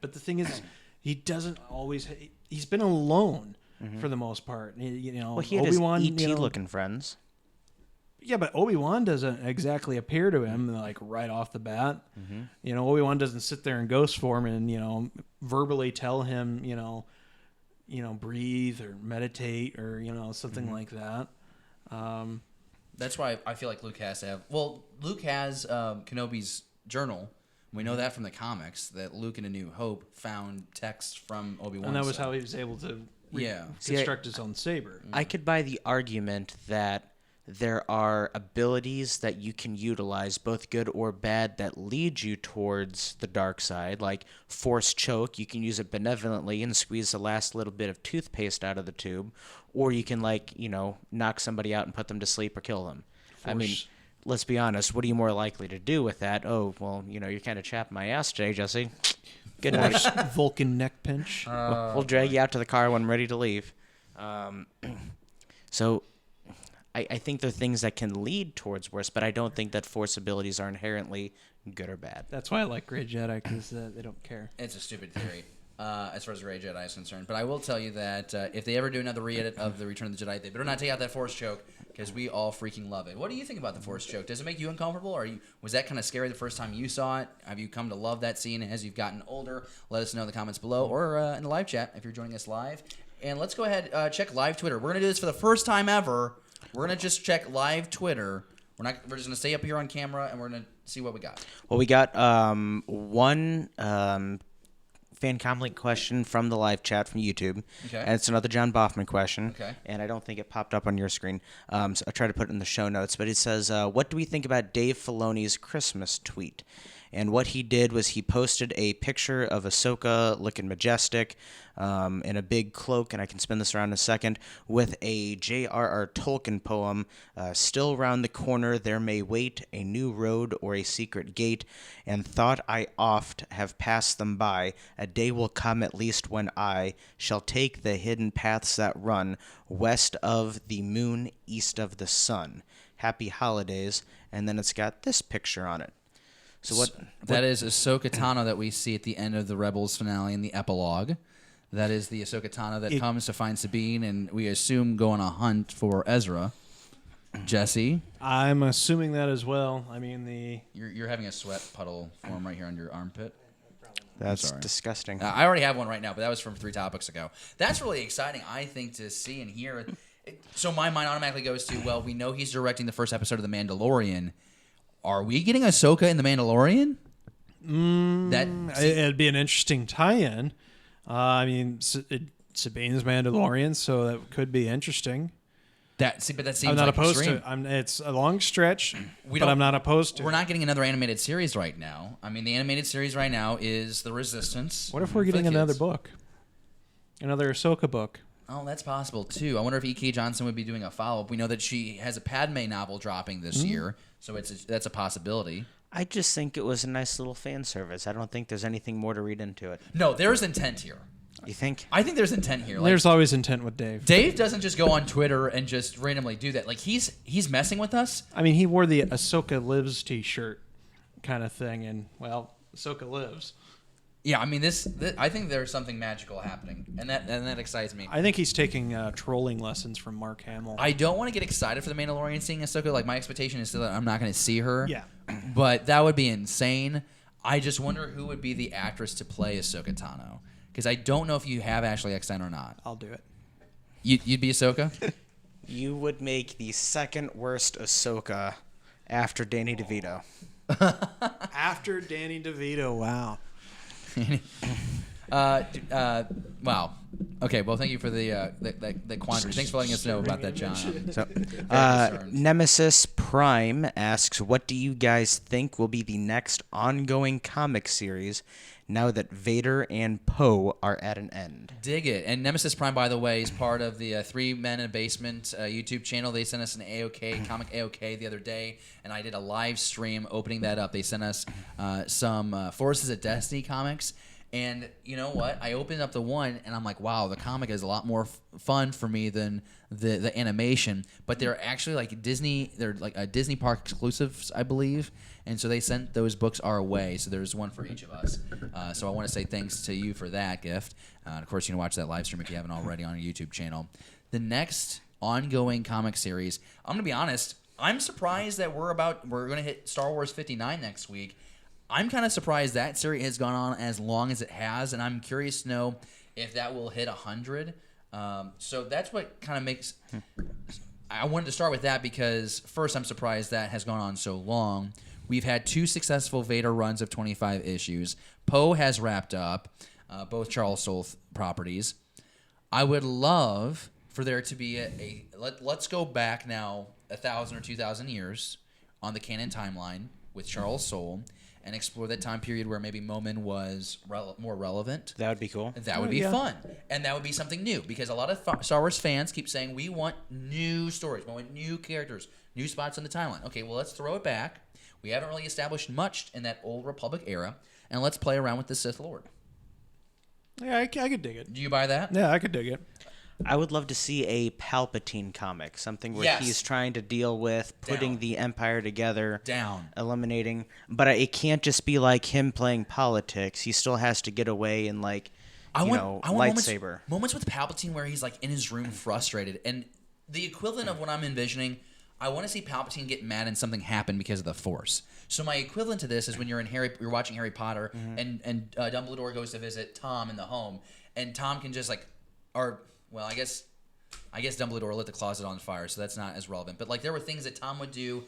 but the thing is, he doesn't always. He's been alone for the most part. Well, he had Obi-Wan, his ET-looking friends. Yeah, but Obi-Wan doesn't exactly appear to him like right off the bat. Obi-Wan doesn't sit there in ghost form and verbally tell him breathe or meditate or something like that. That's why I feel like Luke has to have. Well, Luke has Kenobi's journal. We know that from the comics that Luke in A New Hope found texts from Obi-Wan. And that was how he was able to construct his own saber. I could buy the argument that there are abilities that you can utilize, both good or bad, that lead you towards the dark side. Like Force Choke, you can use it benevolently and squeeze the last little bit of toothpaste out of the tube. Or you can, knock somebody out and put them to sleep or kill them. Let's be honest. What are you more likely to do with that? Oh, well, you're kind of chapping my ass today, Jesse. Good night. Vulcan neck pinch. We'll drag you out to the car when I'm ready to leave. So I think there are things that can lead towards worse, but I don't think that Force abilities are inherently good or bad. That's why I like Grey Jedi, because they don't care. It's a stupid theory. As far as Grey Jedi is concerned, but I will tell you that if they ever do another re-edit of the Return of the Jedi, they better not take out that Force choke, because we all freaking love it. What do you think about the Force choke? Does it make you uncomfortable, or was that kind of scary the first time you saw it? Have you come to love that scene as you've gotten older? Let us know in the comments below, or in the live chat if you're joining us live. And let's go ahead check live Twitter. We're gonna do this for the first time ever. We're gonna just check live Twitter. We're just gonna stay up here on camera, and we're gonna see what we got. Well, we got one fan comment question from the live chat from YouTube. Okay. And it's another John Boffman question. Okay. And I don't think it popped up on your screen. So I tried to put it in the show notes. But it says, what do we think about Dave Filoni's Christmas tweet? And what he did was he posted a picture of Ahsoka looking majestic in a big cloak, and I can spin this around in a second, with a J.R.R. Tolkien poem, still round the corner there may wait a new road or a secret gate, and thought I oft have passed them by. A day will come at least when I shall take the hidden paths that run west of the moon, east of the sun. Happy holidays. And then it's got this picture on it. So what? That is Ahsoka Tano that we see at the end of the Rebels finale in the epilogue. That is the Ahsoka Tano that comes to find Sabine, and we assume go on a hunt for Ezra. Jesse, I'm assuming that as well. I mean, you're having a sweat puddle form right here on your armpit. That's disgusting. I already have one right now, but that was from 3 topics ago. That's really exciting, I think, to see and hear. So my mind automatically goes to, well, we know he's directing the first episode of The Mandalorian. Are we getting Ahsoka in The Mandalorian? it'd be an interesting tie-in. I mean, Sabine's Mandalorian, so that could be interesting. But that seems I'm not opposed extreme. to it. It's a long stretch, but I'm not opposed to it. We're not getting another animated series right now. I mean, the animated series right now is The Resistance. What if we're getting another book? Another Ahsoka book? Oh, that's possible, too. I wonder if E.K. Johnson would be doing a follow-up. We know that she has a Padme novel dropping this year, so that's a possibility. I just think it was a nice little fan service. I don't think there's anything more to read into it. No, there's intent here. You think? I think there's intent here. There's always intent with Dave. Dave doesn't just go on Twitter and just randomly do that. Like, he's messing with us. I mean, he wore the Ahsoka Lives t-shirt kind of thing, and, well, Ahsoka lives. Yeah, I mean, this I think there's something magical happening, and that excites me. I think he's taking trolling lessons from Mark Hamill. I don't want to get excited for the Mandalorian seeing Ahsoka. Like, my expectation is still that I'm not going to see her. Yeah. But that would be insane. I just wonder who would be the actress to play Ahsoka Tano, because I don't know if you have Ashley Eckstein or not. I'll do it. You'd be Ahsoka? You would make the second worst Ahsoka after Danny DeVito. After Danny DeVito, wow. Wow. Okay. Well, thank you for the quandary. Thanks for letting us know about that, John. So, Nemesis Prime asks, what do you guys think will be the next ongoing comic series now that Vader and Poe are at an end? Dig it. And Nemesis Prime, by the way, is part of the 3 Men in a Basement YouTube channel. They sent us an AOK, comic AOK the other day, and I did a live stream opening that up. They sent us some Forces of Destiny comics. And you know what? I opened up the one, and I'm like, wow, the comic is a lot more fun for me than the animation. But they're actually like they're like Disney Park exclusives, I believe. And so they sent those books our way. So there's one for each of us. So I want to say thanks to you for that gift. And of course, you can watch that live stream if you haven't already on our YouTube channel. The next ongoing comic series, I'm going to be honest, I'm surprised that we're going to hit Star Wars 59 next week. I'm kind of surprised that series has gone on as long as it has, and I'm curious to know if that will hit 100. So that's what kind of makes... I wanted to start with that because, first, I'm surprised that has gone on so long. We've had 2 successful Vader runs of 25 issues. Poe has wrapped up, both Charles Soule properties. I would love for there to be let's go back now 1,000 or 2,000 years on the canon timeline with Charles Soule and explore that time period where maybe Momin was more relevant. That would be cool. That would be fun. And that would be something new because a lot of Star Wars fans keep saying, we want new stories, we want new characters, new spots on the timeline. Okay, well, let's throw it back. We haven't really established much in that old Republic era, and let's play around with the Sith Lord. Yeah, I could dig it. Do you buy that? Yeah, I could dig it. I would love to see a Palpatine comic, something where Yes. he's trying to deal with putting Down. the Empire together, Down. eliminating. But it can't just be like him playing politics. He still has to get away and I want lightsaber. moments with Palpatine where he's like in his room frustrated, and the equivalent of what I'm envisioning. I want to see Palpatine get mad and something happen because of the Force. So my equivalent to this is when you're watching Harry Potter, and Dumbledore goes to visit Tom in the home, and Tom can just I guess Dumbledore lit the closet on fire, so that's not as relevant. But like there were things that Tom would do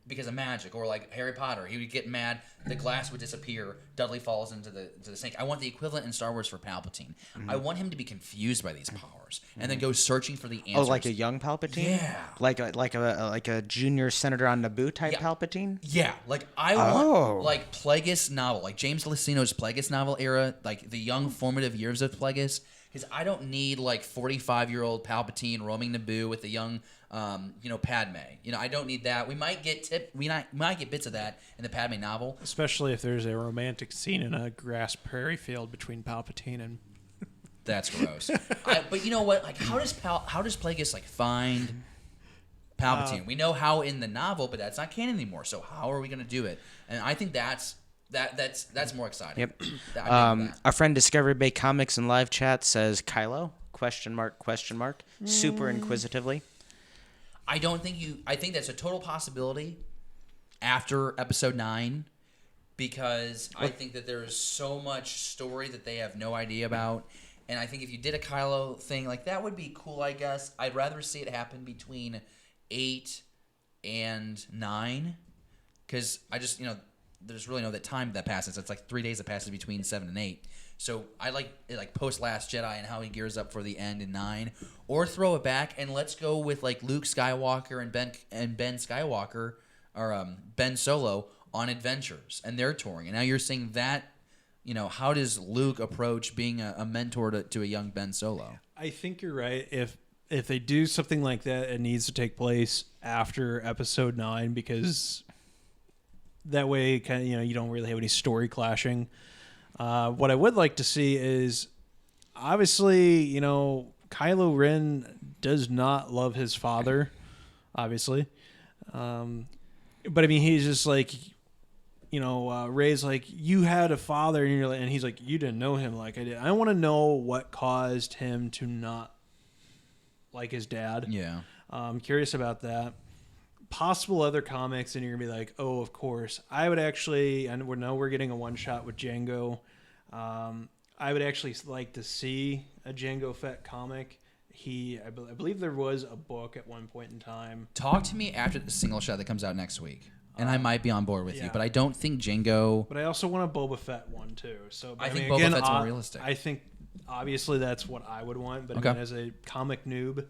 because of magic, or like Harry Potter, he would get mad, the glass would disappear, Dudley falls into the sink. I want the equivalent in Star Wars for Palpatine. I want him to be confused by these powers and then go searching for the answers. Oh, like a young Palpatine? Yeah. Like a junior senator on Naboo type Yeah. Palpatine? Yeah, like I want like Plagueis novel, like James Luceno's Plagueis novel era, like the young formative years of Plagueis. Because I don't need like 45-year-old Palpatine roaming Naboo with the young, Padme. I don't need that. We might get bits of that in the Padme novel. Especially if there's a romantic scene in a grass prairie field between Palpatine and. That's gross. But you know what? Like, how does Plagueis like find Palpatine? We know how in the novel, but that's not canon anymore. So how are we going to do it? And I think that's more exciting. Yep. That. Our friend Discovery Bay Comics in live chat says Kylo ? Super inquisitively. I think that's a total possibility after episode 9, because I think that there is so much story that they have no idea about. And I think if you did a Kylo thing, like that would be cool, I guess. I'd rather see it happen between 8 and 9, because I just, there's really no that time that passes. It's like 3 days that passes between 7 and 8. So I like it, like post Last Jedi and how he gears up for the end in 9, or throw it back and let's go with like Luke Skywalker and Ben Skywalker, or Ben Solo on adventures, and they're touring. And now you're seeing that, how does Luke approach being a mentor to a young Ben Solo? I think you're right. If they do something like that, it needs to take place after episode 9, because that way, kind of, you don't really have any story clashing. What I would like to see is, obviously, Kylo Ren does not love his father, obviously. But I mean, he's just like, Rey's like, you had a father, and he's like, you didn't know him like I did. I want to know what caused him to not like his dad. Yeah. I'm curious about that. Possible other comics, and you're gonna be like, oh, of course. I would actually, and we're getting a one shot with Jango. I would actually like to see a Jango Fett comic. I believe there was a book at one point in time. Talk to me after the single shot that comes out next week, and I might be on board with you. But I don't think Jango. But I also want a Boba Fett one too. So I think Boba Fett's more realistic. I think obviously that's what I would want. But again, as a comic noob,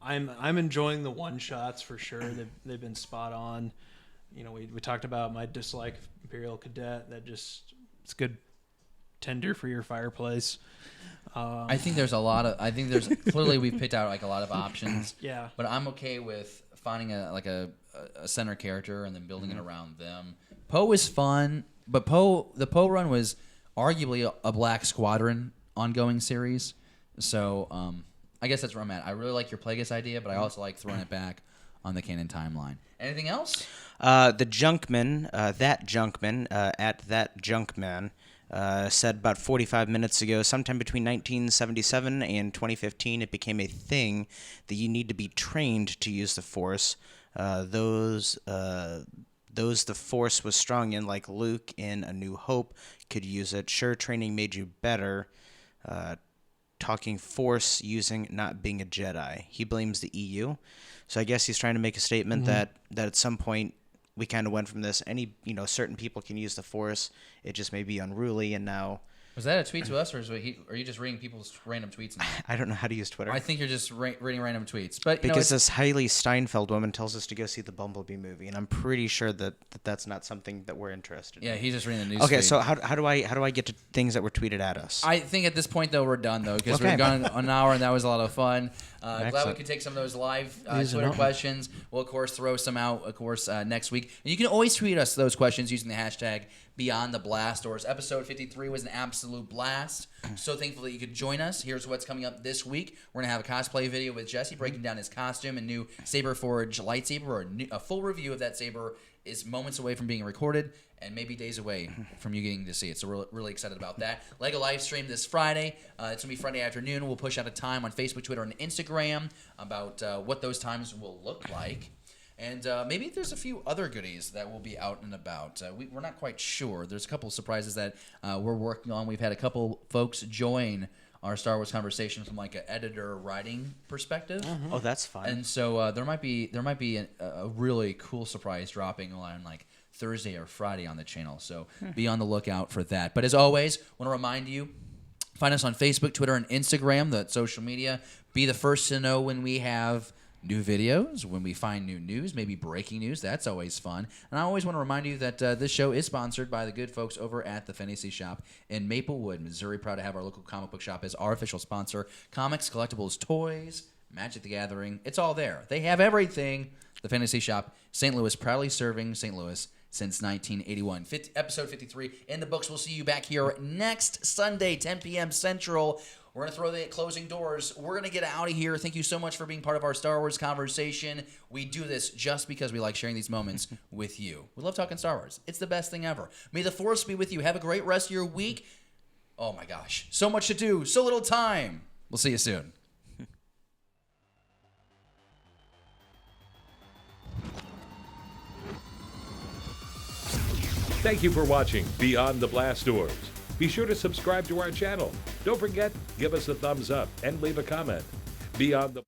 I'm enjoying the one shots for sure. They've been spot on. We talked about my dislike of Imperial Cadet. It's good tinder for your fireplace. I think there's clearly we've picked out like a lot of options. Yeah. But I'm okay with finding a center character and then building it around them. Poe is fun, but the Poe run was arguably a Black Squadron ongoing series. So I guess that's where I'm at. I really like your Plagueis idea, but I also like throwing it back on the canon timeline. Anything else? The Junkman, at that Junkman, said about 45 minutes ago, sometime between 1977 and 2015, it became a thing that you need to be trained to use the Force. Those the Force was strong in, like Luke in A New Hope, could use it. Sure, training made you better. Talking Force using, not being a Jedi. He blames the EU. So I guess he's trying to make a statement that at some point we kind of went from this. Certain people can use the Force. It just may be unruly, and now... Was that a tweet to us, or are you just reading people's random tweets now? I don't know how to use Twitter. I think you're just reading random tweets. But because this Hailey Steinfeld woman tells us to go see the Bumblebee movie, and I'm pretty sure that's not something that we're interested in. Yeah, he's just reading the news. Okay, feed. so how do I get to things that were tweeted at us? I think at this point, though, we're done, though, because we've gone an hour, and that was a lot of fun. Glad we could take some of those live Twitter questions. We'll, of course, throw some out, of course, next week. And you can always tweet us those questions using the hashtag Beyond the Blast Doors. Episode 53 was an absolute blast. So thankful that you could join us. Here's what's coming up this week. We're going to have a cosplay video with Jesse breaking down his costume and new Saber Forge lightsaber, or a full review of that saber is moments away from being recorded and maybe days away from you getting to see it. So we're really excited about that. LEGO live stream this Friday. It's going to be Friday afternoon. We'll push out a time on Facebook, Twitter, and Instagram about what those times will look like. And maybe there's a few other goodies that will be out and about. We're not quite sure. There's a couple of surprises that we're working on. We've had a couple folks join our Star Wars conversation from like an editor writing perspective. Oh, that's fun. And so there might be a really cool surprise dropping on like Thursday or Friday on the channel. So be on the lookout for that. But as always, want to remind you, find us on Facebook, Twitter, and Instagram, the social media. Be the first to know when we have new videos, when we find new news, maybe breaking news. That's always fun. And I always want to remind you that this show is sponsored by the good folks over at the Fantasy Shop in Maplewood, Missouri. Proud to have our local comic book shop as our official sponsor. Comics, collectibles, toys, Magic the Gathering. It's all there. They have everything. The Fantasy Shop, St. Louis, proudly serving St. Louis since 1981. Episode 53 in the books. We'll see you back here next Sunday, 10 p.m. Central. We're going to throw the closing doors. We're going to get out of here. Thank you so much for being part of our Star Wars conversation. We do this just because we like sharing these moments with you. We love talking Star Wars. It's the best thing ever. May the Force be with you. Have a great rest of your week. Oh my gosh. So much to do. So little time. We'll see you soon. Thank you for watching Beyond the Blast Doors. Be sure to subscribe to our channel. Don't forget, give us a thumbs up and leave a comment. Beyond the